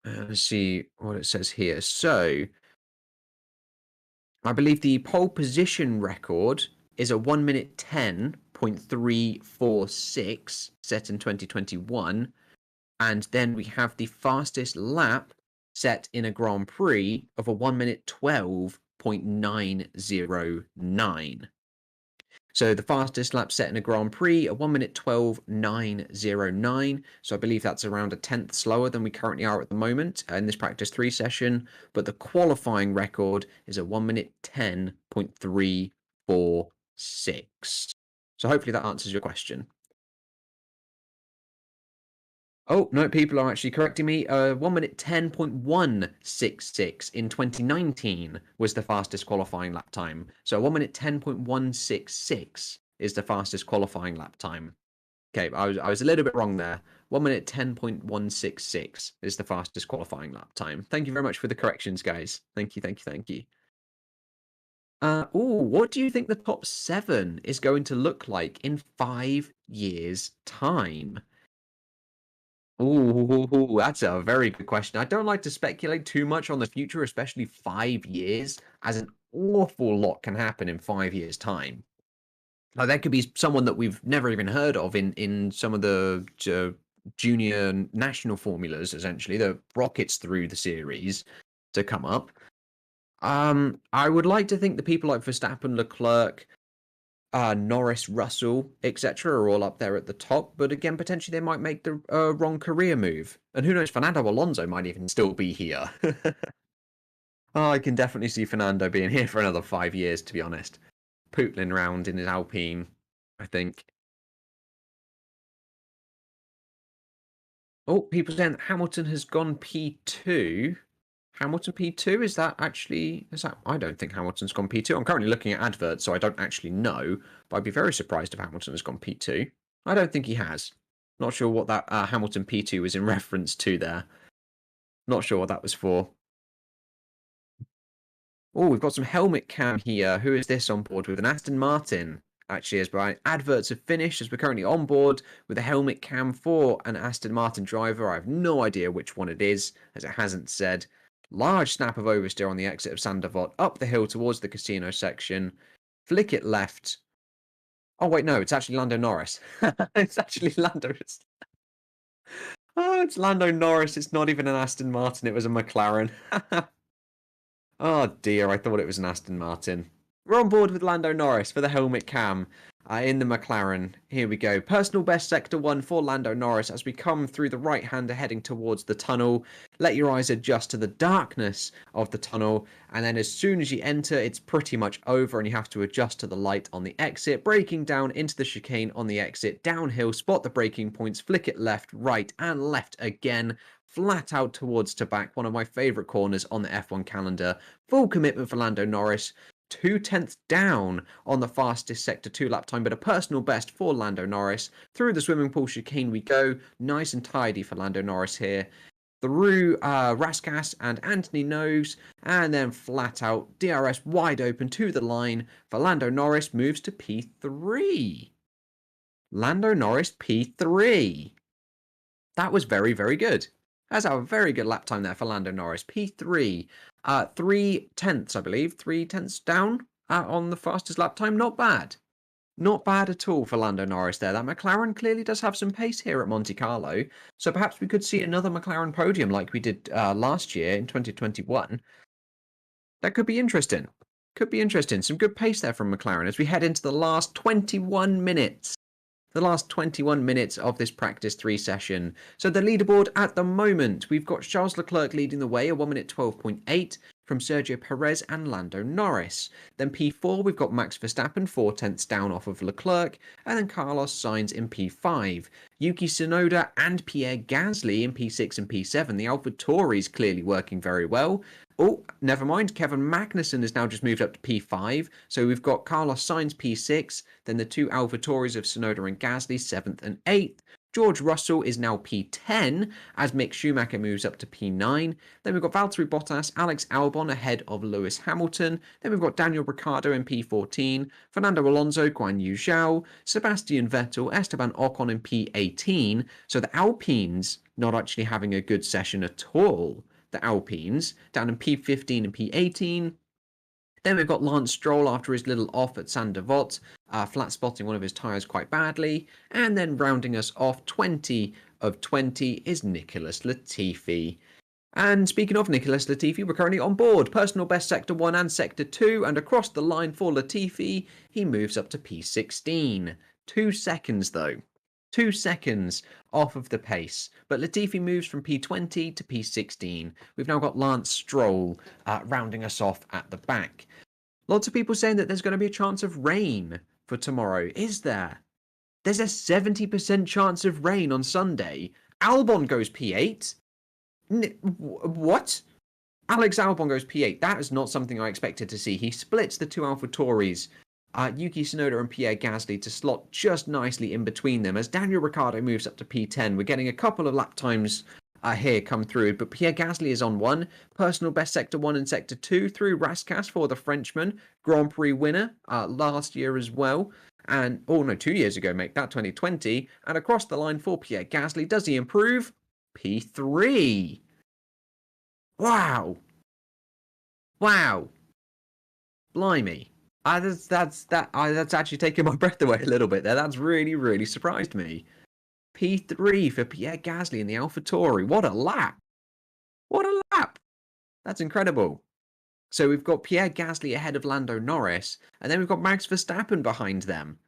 Let's see what it says here. So I believe the pole position record is a 1 minute 10.346 set in 2021. And then we have the fastest lap set in a Grand Prix of a 1 minute 12.909. So the fastest lap set in a Grand Prix, a 1 minute 12.909. So I believe that's around a tenth slower than we currently are at the moment in this practice 3 session. But the qualifying record is a 1 minute 10.346. So hopefully that answers your question. Oh, no, people are actually correcting me. 1 minute 10.166 in 2019 was the fastest qualifying lap time. So 1 minute 10.166 is the fastest qualifying lap time. Okay, I was a little bit wrong there. 1 minute 10.166 is the fastest qualifying lap time. Thank you very much for the corrections, guys. Thank you, thank you, thank you. What do you think the top 7 is going to look like in 5 years' time? Ooh, that's a very good question. I don't like to speculate too much on the future, especially 5 years, as an awful lot can happen in 5 years' time. Like, there could be someone that we've never even heard of in some of the junior national formulas, essentially, that rockets through the series to come up. I would like to think the people like Verstappen, Leclerc, Norris, Russell, etc. are all up there at the top, but again, potentially they might make the wrong career move. And who knows, Fernando Alonso might even still be here. Oh, I can definitely see Fernando being here for another 5 years, to be honest. Pootling around in his Alpine, I think. Oh, people saying that Hamilton has gone P2. Hamilton P2, is that? I don't think Hamilton's gone P2. I'm currently looking at adverts, so I don't actually know, but I'd be very surprised if Hamilton has gone P2. I don't think he has. Not sure what that Hamilton P2 was in reference to there. Not sure what that was for. Oh, we've got some helmet cam here. Who is this on board with? An Aston Martin. Actually, as my adverts have finished, as we're currently on board with a helmet cam for an Aston Martin driver. I have no idea which one it is, as it hasn't said. Large snap of oversteer on the exit of Sandoval, up the hill towards the casino section. Flick it left. Oh, wait, no, it's actually Lando Norris. It's actually Lando. Oh, it's Lando Norris. It's not even an Aston Martin. It was a McLaren. Oh, dear. I thought it was an Aston Martin. We're on board with Lando Norris for the helmet cam in the McLaren. Here we go. Personal best sector 1 for Lando Norris as we come through the right-hander heading towards the tunnel. Let your eyes adjust to the darkness of the tunnel, and then as soon as you enter, it's pretty much over and you have to adjust to the light on the exit. Braking down into the chicane on the exit, downhill, spot the braking points, flick it left, right, and left again. Flat out towards to back, one of my favourite corners on the F1 calendar. Full commitment for Lando Norris. 2/10 down on the fastest sector 2 lap time, but a personal best for Lando Norris. Through the swimming pool chicane we go. Nice and tidy for Lando Norris here. Through Raskas and Anthony Nose, and then flat out DRS wide open to the line for Lando Norris. Moves to P3. Lando Norris P3. That was very, very good. That's a very good lap time there for Lando Norris. P3. 3/10, I believe. 3/10 down on the fastest lap time. Not bad. Not bad at all for Lando Norris there. That McLaren clearly does have some pace here at Monte Carlo. So perhaps we could see another McLaren podium like we did last year in 2021. That could be interesting. Could be interesting. Some good pace there from McLaren as we head into the last 21 minutes. The last 21 minutes of this practice 3 session. So the leaderboard at the moment, we've got Charles Leclerc leading the way, a 1 minute 12.8 from Sergio Perez and Lando Norris. Then P4, we've got Max Verstappen, 4/10 down off of Leclerc, and then Carlos Sainz in P5. Yuki Tsunoda and Pierre Gasly in P6 and P7. The AlphaTauri's clearly working very well. Oh, never mind. Kevin Magnussen has now just moved up to P5. So we've got Carlos Sainz P6, then the two AlphaTauris of Tsunoda and Gasly, 7th and 8th. George Russell is now P10 as Mick Schumacher moves up to P9. Then we've got Valtteri Bottas, Alex Albon ahead of Lewis Hamilton. Then we've got Daniel Ricciardo in P14, Fernando Alonso, Guan Yu Zhao, Sebastian Vettel, Esteban Ocon in P18. So the Alpines not actually having a good session at all. The Alpines down in P15 and P18. Then we've got Lance Stroll after his little off at Sandoval, flat spotting one of his tyres quite badly. And then rounding us off, 20 of 20 is Nicholas Latifi. And speaking of Nicholas Latifi, we're currently on board. Personal best Sector 1 and Sector 2, and across the line for Latifi, he moves up to P16. 2 seconds though. 2 seconds off of the pace. But Latifi moves from P20 to P16. We've now got Lance Stroll rounding us off at the back. Lots of people saying that there's going to be a chance of rain for tomorrow. Is there? There's a 70% chance of rain on Sunday. Albon goes P8. What? Alex Albon goes P8. That is not something I expected to see. He splits the two AlphaTauris, Yuki Tsunoda and Pierre Gasly, to slot just nicely in between them as Daniel Ricciardo moves up to P10. We're getting a couple of lap times here come through, but Pierre Gasly is on 1. Personal best Sector 1 and Sector 2 through Rascasse for the Frenchman. Grand Prix winner last year as well. And, 2 years ago, mate, that 2020. And across the line for Pierre Gasly, does he improve? P3. Wow. Blimey. That's actually taking my breath away a little bit there. That's really surprised me. P3 for Pierre Gasly in the AlphaTauri. What a lap. That's incredible. So we've got Pierre Gasly ahead of Lando Norris, and then we've got Max Verstappen behind them.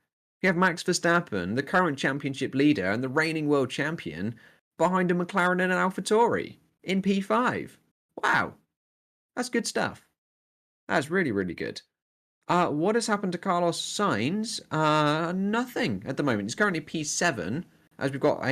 We have Max Verstappen, the current championship leader and the reigning world champion, behind a McLaren and an AlphaTauri in P5. Wow, that's good stuff. That's really good. What has happened to Carlos Sainz? Nothing at the moment. He's currently P7, as we've got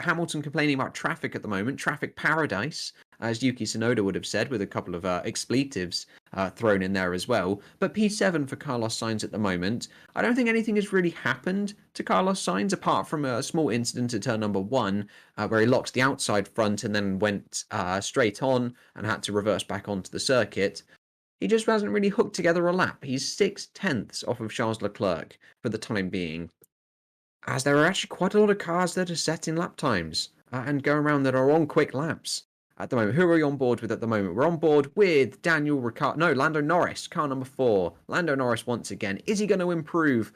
Hamilton complaining about traffic at the moment. Traffic paradise, as Yuki Tsunoda would have said, with a couple of expletives thrown in there as well. But P7 for Carlos Sainz at the moment. I don't think anything has really happened to Carlos Sainz, apart from a small incident at turn number 1, where he locked the outside front and then went straight on and had to reverse back onto the circuit. He just hasn't really hooked together a lap. He's 6/10 off of Charles Leclerc for the time being, as there are actually quite a lot of cars that are setting lap times and going around that are on quick laps at the moment. Who are we on board with at the moment? We're on board with Lando Norris, car number 4. Lando Norris once again. Is he going to improve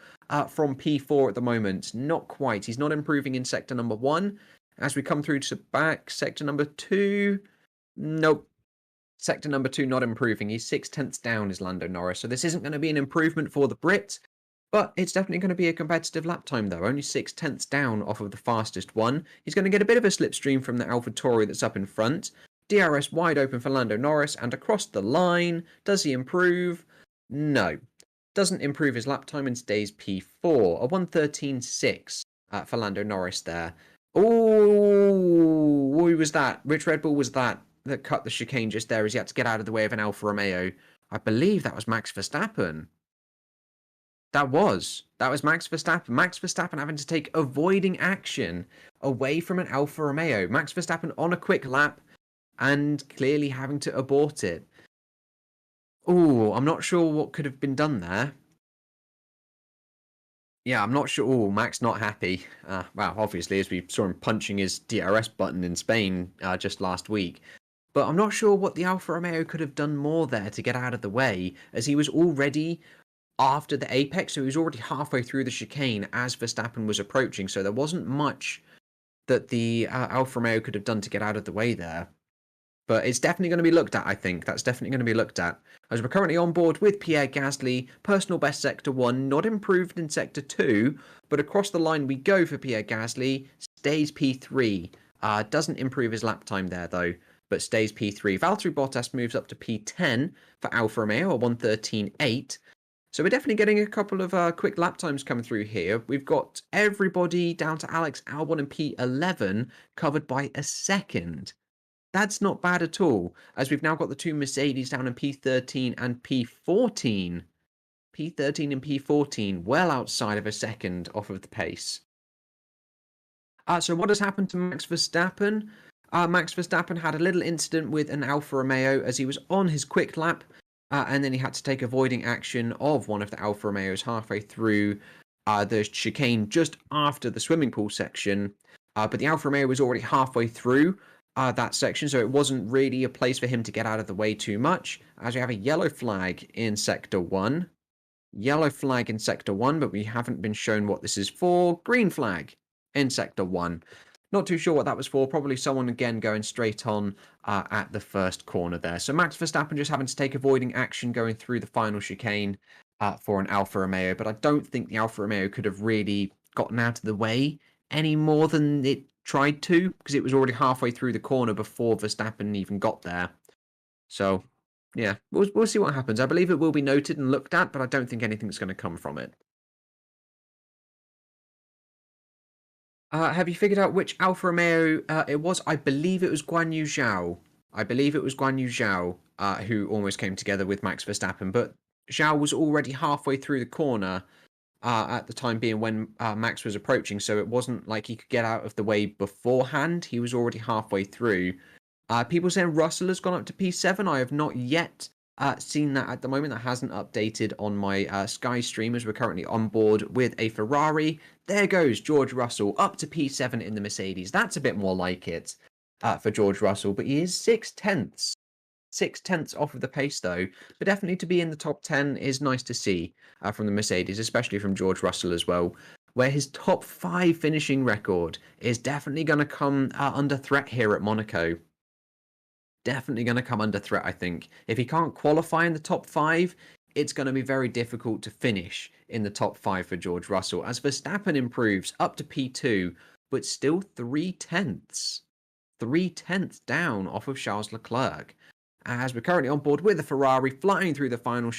from P4 at the moment? Not quite. He's not improving in sector number 1. As we come through to back, sector number 2, nope. Sector number 2 not improving. He's 6/10 down is Lando Norris. So this isn't going to be an improvement for the Brit. But it's definitely going to be a competitive lap time, though. Only 6/10 down off of the fastest one. He's going to get a bit of a slipstream from the AlphaTauri that's up in front. DRS wide open for Lando Norris, and across the line. Does he improve? No. Doesn't improve his lap time and stays P4. A 1:13.6 for Lando Norris there. Oh, who was that? Which Red Bull was that cut the chicane just there as he had to get out of the way of an Alfa Romeo? I believe that was Max Verstappen. That was Max Verstappen. Max Verstappen having to take avoiding action away from an Alfa Romeo. Max Verstappen on a quick lap and clearly having to abort it. Oh, I'm not sure what could have been done there. Yeah, I'm not sure. Oh, Max not happy. Well, obviously, as we saw him punching his DRS button in Spain just last week. But I'm not sure what the Alfa Romeo could have done more there to get out of the way, as he was already after the apex, so he was already halfway through the chicane as Verstappen was approaching, so there wasn't much that the Alfa Romeo could have done to get out of the way there. But it's definitely going to be looked at, I think. That's definitely going to be looked at. As we're currently on board with Pierre Gasly, personal best Sector 1, not improved in Sector 2, but across the line we go for Pierre Gasly, stays P3. Doesn't improve his lap time there, though, but stays P3. Valtteri Bottas moves up to P10 for Alfa Romeo, a 1:13.8. So we're definitely getting a couple of quick lap times coming through here. We've got everybody down to Alex Albon in P11 covered by a second. That's not bad at all, as we've now got the two Mercedes down in P13 and P14. P13 and P14, well outside of a second off of the pace. So what has happened to Max Verstappen? Max Verstappen had a little incident with an Alfa Romeo as he was on his quick lap. And then he had to take avoiding action of one of the Alfa Romeos halfway through the chicane just after the swimming pool section. But the Alfa Romeo was already halfway through that section, so it wasn't really a place for him to get out of the way too much. As we have a yellow flag in Sector 1. Yellow flag in Sector 1, but we haven't been shown what this is for. Green flag in Sector 1. Not too sure what that was for. Probably someone, again, going straight on at the first corner there. So Max Verstappen just having to take avoiding action going through the final chicane for an Alfa Romeo. But I don't think the Alfa Romeo could have really gotten out of the way any more than it tried to, because it was already halfway through the corner before Verstappen even got there. So, yeah, we'll see what happens. I believe it will be noted and looked at, but I don't think anything's going to come from it. Have you figured out which Alfa Romeo it was? I believe it was Guan Yu Zhao. I believe it was Guan Yu Zhao who almost came together with Max Verstappen, but Zhao was already halfway through the corner at the time being when Max was approaching, so it wasn't like he could get out of the way beforehand. He was already halfway through. People saying Russell has gone up to P7. I have not yet seen that at the moment. That hasn't updated on my Sky stream as we're currently on board with a Ferrari. There goes George Russell up to P7 in the Mercedes. That's a bit more like it for George Russell, but he is 6/10. 6/10 off of the pace though, but definitely to be in the top 10 is nice to see from the Mercedes, especially from George Russell as well, where his top 5 finishing record is definitely going to come under threat here at Monaco. Definitely going to come under threat, I think. If he can't qualify in the top 5, it's going to be very difficult to finish in the top 5 for George Russell, as Verstappen improves up to P2, but still 3/10. 3/10 down off of Charles Leclerc. As we're currently on board with the Ferrari, flying through the final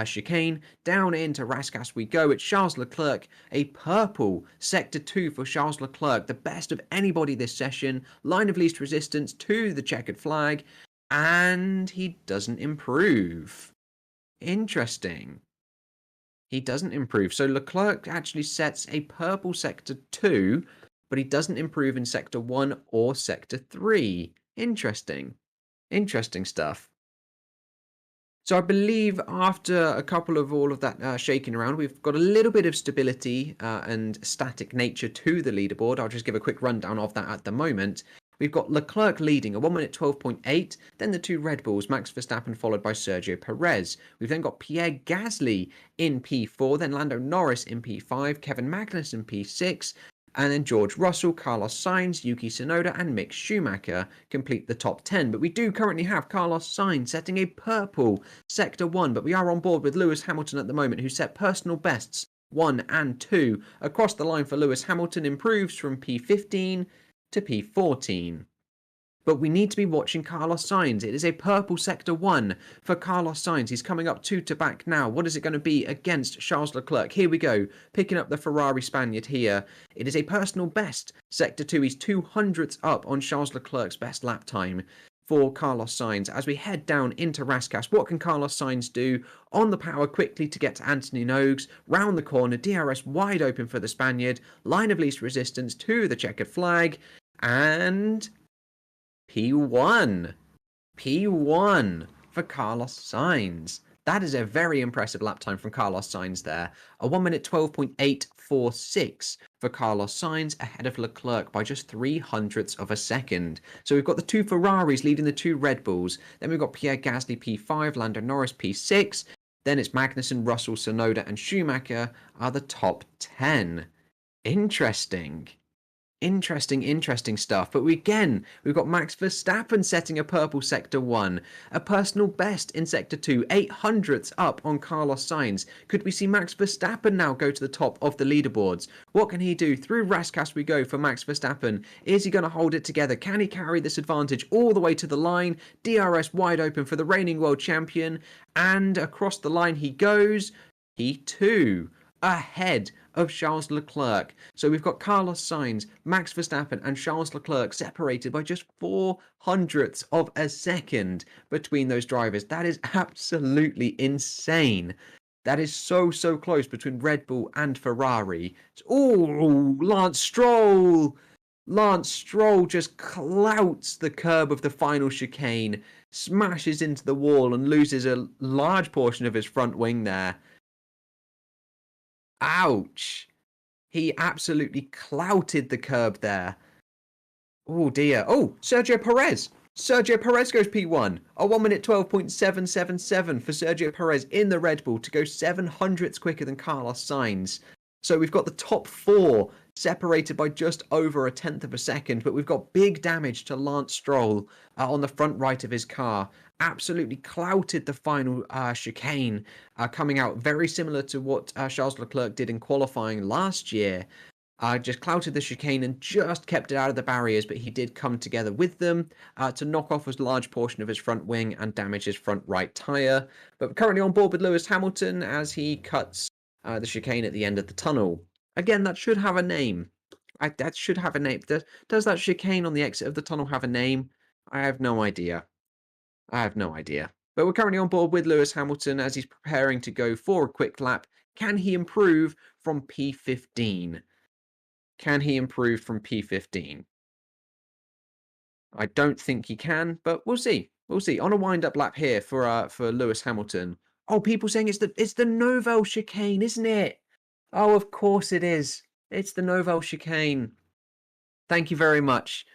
chicane, down into Rascasse we go. It's Charles Leclerc, a purple Sector 2 for Charles Leclerc, the best of anybody this session, line of least resistance to the checkered flag, and he doesn't improve. Interesting. He doesn't improve. So Leclerc actually sets a purple Sector 2, but he doesn't improve in Sector 1 or Sector 3. Interesting. Interesting stuff. So I believe after a couple of all of that shaking around, we've got a little bit of stability and static nature to the leaderboard. I'll just give a quick rundown of that at the moment. We've got Leclerc leading, a 1 minute 12.8, then the 2 Red Bulls, Max Verstappen followed by Sergio Perez. We've then got Pierre Gasly in P4, then Lando Norris in P5, Kevin Magnussen in P6, and then George Russell, Carlos Sainz, Yuki Tsunoda, and Mick Schumacher complete the top 10. But we do currently have Carlos Sainz setting a purple Sector 1, but we are on board with Lewis Hamilton at the moment, who set personal bests 1 and 2. Across the line for Lewis Hamilton improves from P15 to P14. But we need to be watching Carlos Sainz. It is a purple Sector 1 for Carlos Sainz. He's coming up 2 to back now. What is it going to be against Charles Leclerc? Here we go. Picking up the Ferrari Spaniard here. It is a personal best. Sector 2, he's 200ths up on Charles Leclerc's best lap time for Carlos Sainz. As we head down into Rascasse, what can Carlos Sainz do? On the power quickly to get to Anthony Nogues. Round the corner, DRS wide open for the Spaniard. Line of least resistance to the checkered flag. And P1. P1 for Carlos Sainz. That is a very impressive lap time from Carlos Sainz there. A 1 minute 12.846 for Carlos Sainz, ahead of Leclerc by just 0.03 of a second. So we've got the 2 Ferraris leading the 2 Red Bulls. Then we've got Pierre Gasly P5, Lando Norris P6. Then it's Magnussen, Russell, Tsunoda, and Schumacher are the top 10. Interesting. Interesting stuff. But we've got Max Verstappen setting a purple Sector 1, a personal best in Sector 2, 800ths up on Carlos Sainz. Could we see Max Verstappen now go to the top of the leaderboards? What can he do? Through Rascasse we go for Max Verstappen. Is he going to hold it together? Can he carry this advantage all the way to the line? DRS wide open for the reigning world champion. And across the line he goes. P2 ahead of Charles Leclerc. So we've got Carlos Sainz, Max Verstappen, and Charles Leclerc separated by just 0.04 of a second between those drivers. That is absolutely insane. That is so close between Red Bull and Ferrari. Oh, Lance Stroll! Lance Stroll just clouts the curb of the final chicane, smashes into the wall and loses a large portion of his front wing there. Ouch. He absolutely clouted the curb there. Oh dear. Oh, Sergio Perez. Sergio Perez goes P1. A 1 minute 12.777 for Sergio Perez in the Red Bull to go 700ths quicker than Carlos Sainz. So we've got the top 4 separated by just over 1/10 of a second, but we've got big damage to Lance Stroll on the front right of his car. Absolutely clouted the final chicane, coming out very similar to what Charles Leclerc did in qualifying last year. Just clouted the chicane and just kept it out of the barriers, but he did come together with them to knock off a large portion of his front wing and damage his front right tyre. But currently on board with Lewis Hamilton as he cuts the chicane at the end of the tunnel. Again, that should have a name. That should have a name. Does that chicane on the exit of the tunnel have a name? I have no idea. I have no idea. But we're currently on board with Lewis Hamilton as he's preparing to go for a quick lap. Can he improve from P15? Can he improve from P15? I don't think he can, but we'll see. We'll see. On a wind-up lap here for Lewis Hamilton. Oh, people saying it's the Novel chicane, isn't it? Oh, of course it is. It's the Novel chicane. Thank you very much.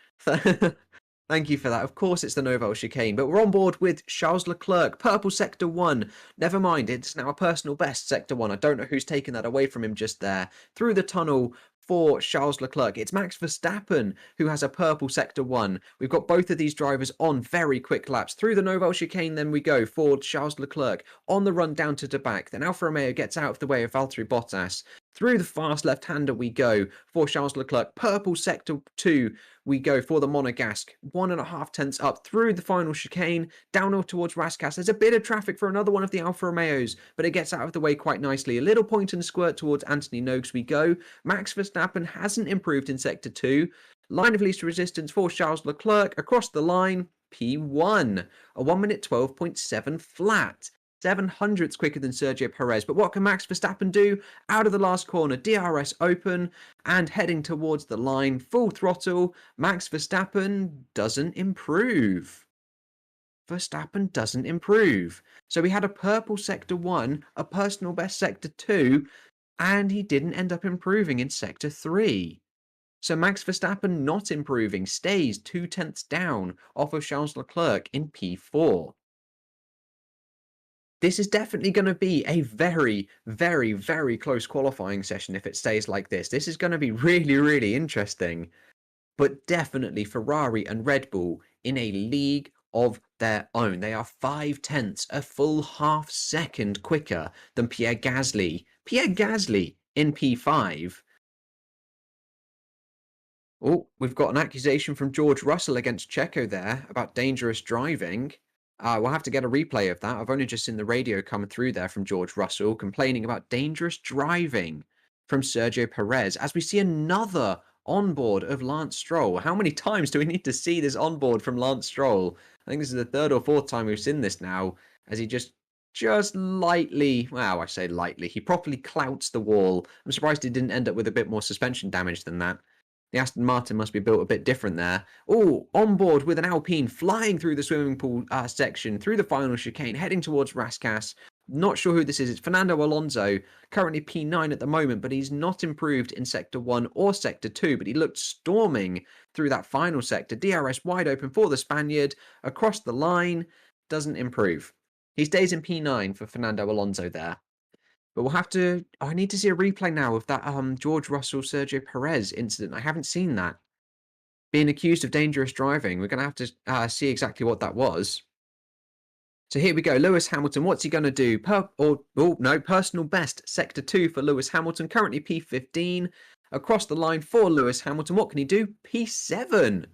Thank you for that. Of course it's the Novel chicane, but we're on board with Charles Leclerc, purple sector 1. Never mind, it's now a personal best sector 1. I don't know who's taken that away from him just there. Through the tunnel for Charles Leclerc. It's Max Verstappen who has a purple sector 1. We've got both of these drivers on very quick laps. Through the Novel chicane then we go for Charles Leclerc on the run down to the back. Then Alfa Romeo gets out of the way of Valtteri Bottas. Through the fast left-hander we go for Charles Leclerc. Purple sector 2 we go for the Monegasque. 1.5 tenths up through the final chicane, down towards Rascasse. There's a bit of traffic for another one of the Alfa Romeos, but it gets out of the way quite nicely. A little point and squirt towards Anthony Noakes we go. Max Verstappen hasn't improved in sector 2. Line of least resistance for Charles Leclerc. Across the line, P1. A 1 minute 12.7 flat. 700ths quicker than Sergio Perez. But what can Max Verstappen do? Out of the last corner, DRS open and heading towards the line, full throttle. Max Verstappen doesn't improve. Verstappen doesn't improve. So we had a purple sector 1, a personal best sector 2, and he didn't end up improving in sector 3. So Max Verstappen not improving, stays 2 tenths down off of Charles Leclerc in P4. This is definitely going to be a very, very, very close qualifying session if it stays like this. This is going to be really, really interesting. But definitely Ferrari and Red Bull in a league of their own. They are 5 tenths, a full half second quicker than Pierre Gasly. Pierre Gasly in P5. Oh, we've got an accusation from George Russell against Checo there about dangerous driving. We'll have to get a replay of that. I've only just seen the radio come through there from George Russell complaining about dangerous driving from Sergio Perez as we see another onboard of Lance Stroll. How many times do we need to see this onboard from Lance Stroll? I think this is the 3rd or 4th time we've seen this now as he just lightly, well, I say lightly, he properly clouts the wall. I'm surprised he didn't end up with a bit more suspension damage than that. The Aston Martin must be built a bit different there. Oh, on board with an Alpine flying through the swimming pool section, through the final chicane, heading towards Rascasse. Not sure who this is. It's Fernando Alonso, currently P9 at the moment, but he's not improved in Sector 1 or Sector 2, but he looked storming through that final sector. DRS wide open for the Spaniard. Across the line, doesn't improve. He stays in P9 for Fernando Alonso there. But we'll have to... I need to see a replay now of that George Russell-Sergio Perez incident. I haven't seen that. Being accused of dangerous driving. We're going to have to see exactly what that was. So here we go. Lewis Hamilton, what's he going to do? Personal best. Sector 2 for Lewis Hamilton. Currently P15. Across the line for Lewis Hamilton. What can he do? P7.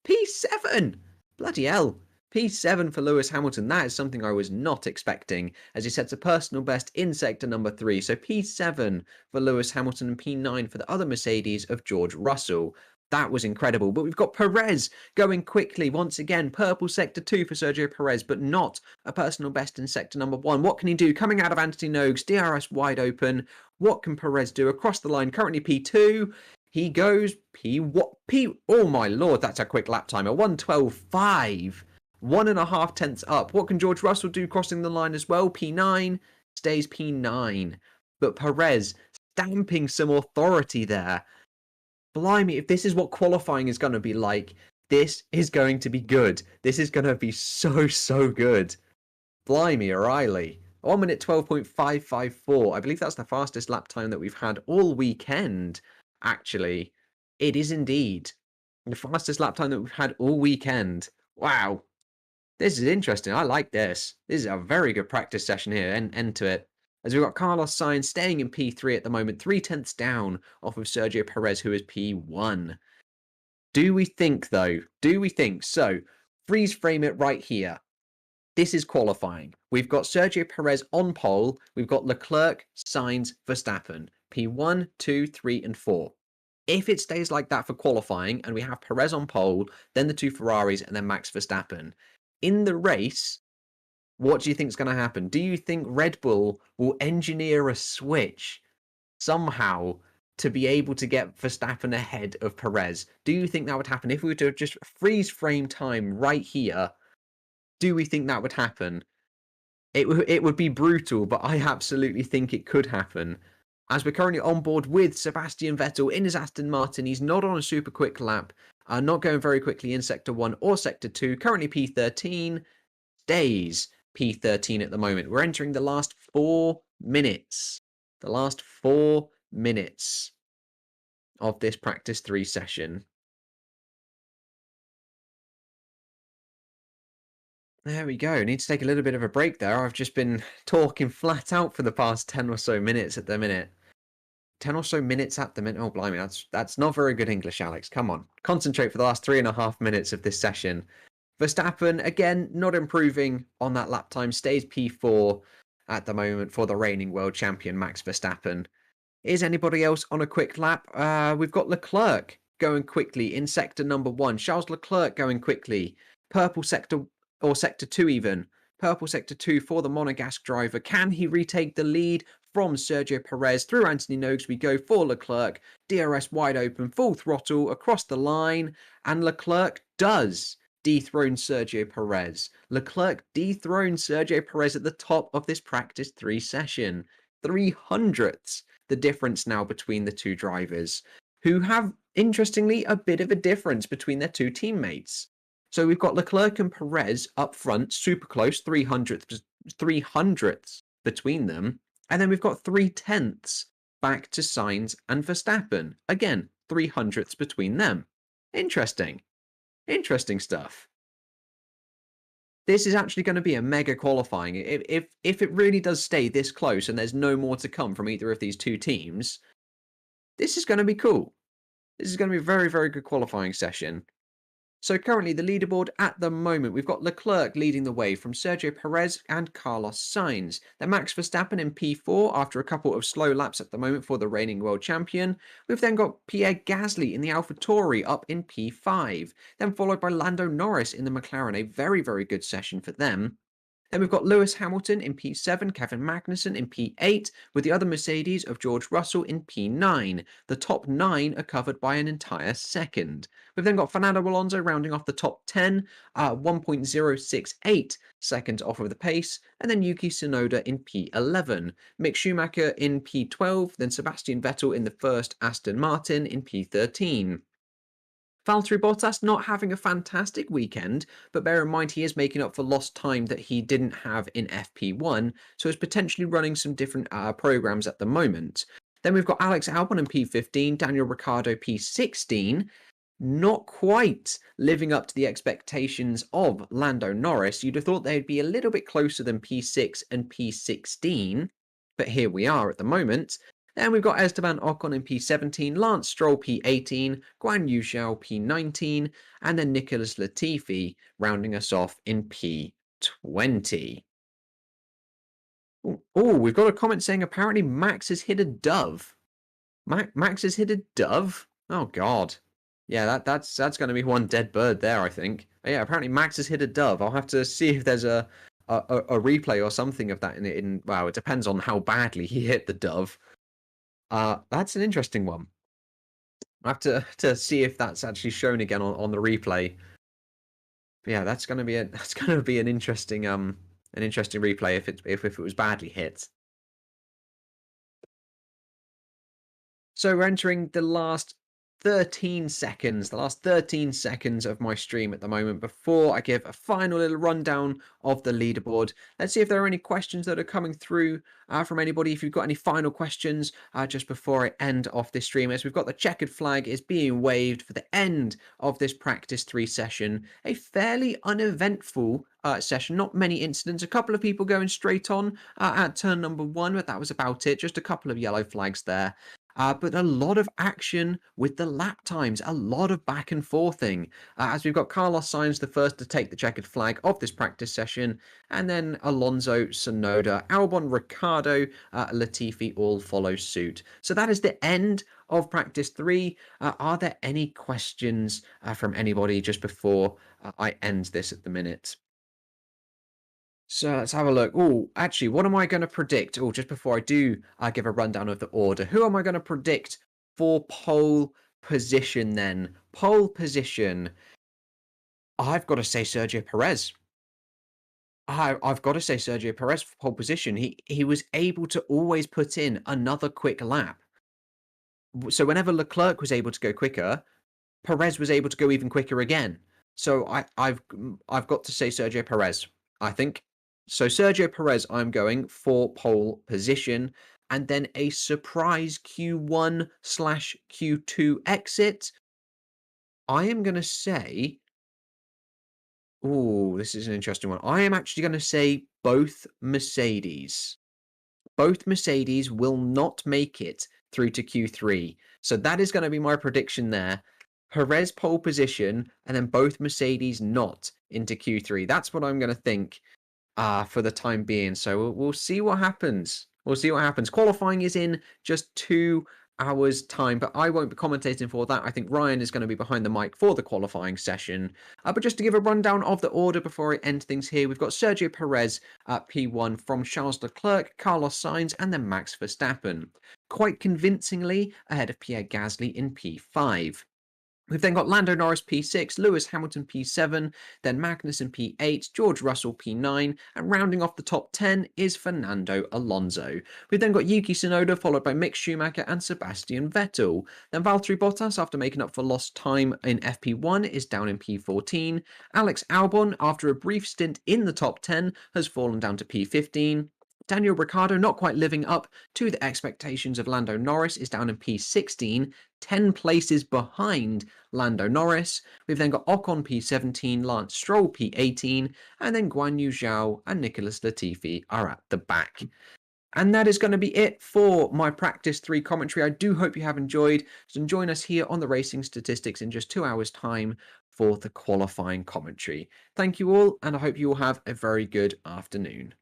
P7. Bloody hell. P7 for Lewis Hamilton. That is something I was not expecting, as he sets a personal best in sector number 3. So P7 for Lewis Hamilton and P9 for the other Mercedes of George Russell. That was incredible. But we've got Perez going quickly. Once again, purple sector 2 for Sergio Perez, but not a personal best in sector number 1. What can he do? Coming out of Anthony Noakes, DRS wide open. What can Perez do? Across the line, currently P2. He goes oh my lord, that's a quick lap timer. 1:12.5. 1.5 tenths up. What can George Russell do crossing the line as well? P9 stays P9. But Perez stamping some authority there. Blimey, if this is what qualifying is going to be like, this is going to be good. This is going to be so good. Blimey, O'Reilly. 1 minute 12.554. I believe that's the fastest lap time that we've had all weekend. Actually, it is indeed the fastest lap time that we've had all weekend. Wow. This is interesting. I like this. This is a very good practice session here. End to it. As we've got Carlos Sainz staying in P3 at the moment, 3/10 down off of Sergio Perez, who is P1. Do we think, though? Do we think? So, freeze frame it right here. This is qualifying. We've got Sergio Perez on pole. We've got Leclerc, Sainz, Verstappen. P1, 2, 3, and 4. If it stays like that for qualifying and we have Perez on pole, then the two Ferraris, and then Max Verstappen. In the race, what do you think is going to happen? Do you think Red Bull will engineer a switch somehow to be able to get Verstappen ahead of Perez? Do you think that would happen? If we were to just freeze frame time right here, do we think that would happen? It would be brutal, but I absolutely think it could happen. As we're currently on board with Sebastian Vettel in his Aston Martin, he's not on a super quick lap, not going very quickly in Sector 1 or Sector 2, currently P13, stays P13 at the moment. We're entering the last 4 minutes. The last 4 minutes of this Practice 3 session. There we go. Need to take a little bit of a break there. I've just been talking flat out for the past 10 or so minutes at the minute. 10 or so minutes at the minute. Oh, blimey, that's not very good English, Alex. Come on. Concentrate for the last 3.5 minutes of this session. Verstappen, again, not improving on that lap time. Stays P4 at the moment for the reigning world champion, Max Verstappen. Is anybody else on a quick lap? We've got Leclerc going quickly in sector number 1. Charles Leclerc going quickly. Purple sector, or sector 2 even. Purple sector 2 for the Monegasque driver. Can he retake the lead from Sergio Perez through Anthony Noakes? We go for Leclerc. DRS wide open, full throttle across the line. And Leclerc does dethrone Sergio Perez. Leclerc dethroned Sergio Perez at the top of this practice 3 session. 300ths the difference now between the two drivers, who have, interestingly, a bit of a difference between their two teammates. So we've got Leclerc and Perez up front, super close, 300ths between them. And then we've got 3/10ths back to Sainz and Verstappen. Again, 300ths between them. Interesting. Interesting stuff. This is actually going to be a mega qualifying. If it really does stay this close and there's no more to come from either of these two teams, this is going to be cool. This is going to be a very, very good qualifying session. So currently the leaderboard at the moment, we've got Leclerc leading the way from Sergio Perez and Carlos Sainz. Then Max Verstappen in P4 after a couple of slow laps at the moment for the reigning world champion. We've then got Pierre Gasly in the AlphaTauri up in P5. Then followed by Lando Norris in the McLaren, a very, very good session for them. Then we've got Lewis Hamilton in P7, Kevin Magnussen in P8, with the other Mercedes of George Russell in P9. The top 9 are covered by an entire second. We've then got Fernando Alonso rounding off the top 10, 1.068 seconds off of the pace, and then Yuki Tsunoda in P11. Mick Schumacher in P12, then Sebastian Vettel in the first Aston Martin in P13. Valtteri Bottas not having a fantastic weekend, but bear in mind he is making up for lost time that he didn't have in FP1, so is potentially running some different programs at the moment. Then we've got Alex Albon in P15, Daniel Ricciardo P16, not quite living up to the expectations of Lando Norris. You'd have thought they'd be a little bit closer than P6 and P16, but here we are at the moment. Then we've got Esteban Ocon in P17, Lance Stroll P18, Guan Yu Zhou P19, and then Nicholas Latifi rounding us off in P20. Oh, we've got a comment saying apparently Max has hit a dove. Max has hit a dove? Oh, God. Yeah, that's going to be one dead bird there, I think. Yeah, apparently Max has hit a dove. I'll have to see if there's a replay or something of that in well, it depends on how badly he hit the dove. That's an interesting one. I have to see if that's actually shown again on the replay. But yeah, that's gonna be an interesting replay if it was badly hit. So we're entering the last 13 seconds, the last 13 seconds of my stream at the moment before I give a final little rundown of the leaderboard. Let's see if there are any questions that are coming through from anybody. If you've got any final questions just before I end off this stream, as we've got the checkered flag is being waved for the end of this practice 3 session. A fairly uneventful session, not many incidents, a couple of people going straight on at turn number 1, but that was about it. Just a couple of yellow flags there. But a lot of action with the lap times, a lot of back and forthing. As we've got Carlos Sainz, the first to take the checkered flag of this practice session, and then Alonso, Tsunoda, Albon, Ricciardo, Latifi all follow suit. So that is the end of practice 3. Are there any questions from anybody just before I end this at the minute? So let's have a look. Oh, actually, what am I going to predict? Oh, just before I do, I give a rundown of the order. Who am I going to predict for pole position then? Pole position. I've got to say Sergio Perez. I've got to say Sergio Perez for pole position. He was able to always put in another quick lap. So whenever Leclerc was able to go quicker, Perez was able to go even quicker again. So I've got to say Sergio Perez, I think. So Sergio Perez, I'm going for pole position, and then a surprise Q1/Q2 exit. I am going to say, oh, this is an interesting one. I am actually going to say both Mercedes. Both Mercedes will not make it through to Q3. So that is going to be my prediction there. Perez pole position, and then both Mercedes not into Q3. That's what I'm going to think for the time being. So we'll see what happens. We'll see what happens. Qualifying is in just 2 hours time, but I won't be commentating for that. I think Ryan is going to be behind the mic for the qualifying session. But just to give a rundown of the order before I end things here, we've got Sergio Perez at P1 from Charles Leclerc, Carlos Sainz, and then Max Verstappen. Quite convincingly ahead of Pierre Gasly in P5. We've then got Lando Norris P6, Lewis Hamilton P7, then Magnussen P8, George Russell P9, and rounding off the top 10 is Fernando Alonso. We've then got Yuki Tsunoda, followed by Mick Schumacher and Sebastian Vettel. Then Valtteri Bottas, after making up for lost time in FP1, is down in P14. Alex Albon, after a brief stint in the top 10, has fallen down to P15. Daniel Ricciardo, not quite living up to the expectations of Lando Norris, is down in P16, 10 places behind Lando Norris. We've then got Ocon P17, Lance Stroll P18, and then Guan Yu Zhao and Nicholas Latifi are at the back. And that is going to be it for my practice 3 commentary. I do hope you have enjoyed. So join us here on the Racing Statistics in just 2 hours' time for the qualifying commentary. Thank you all, and I hope you all have a very good afternoon.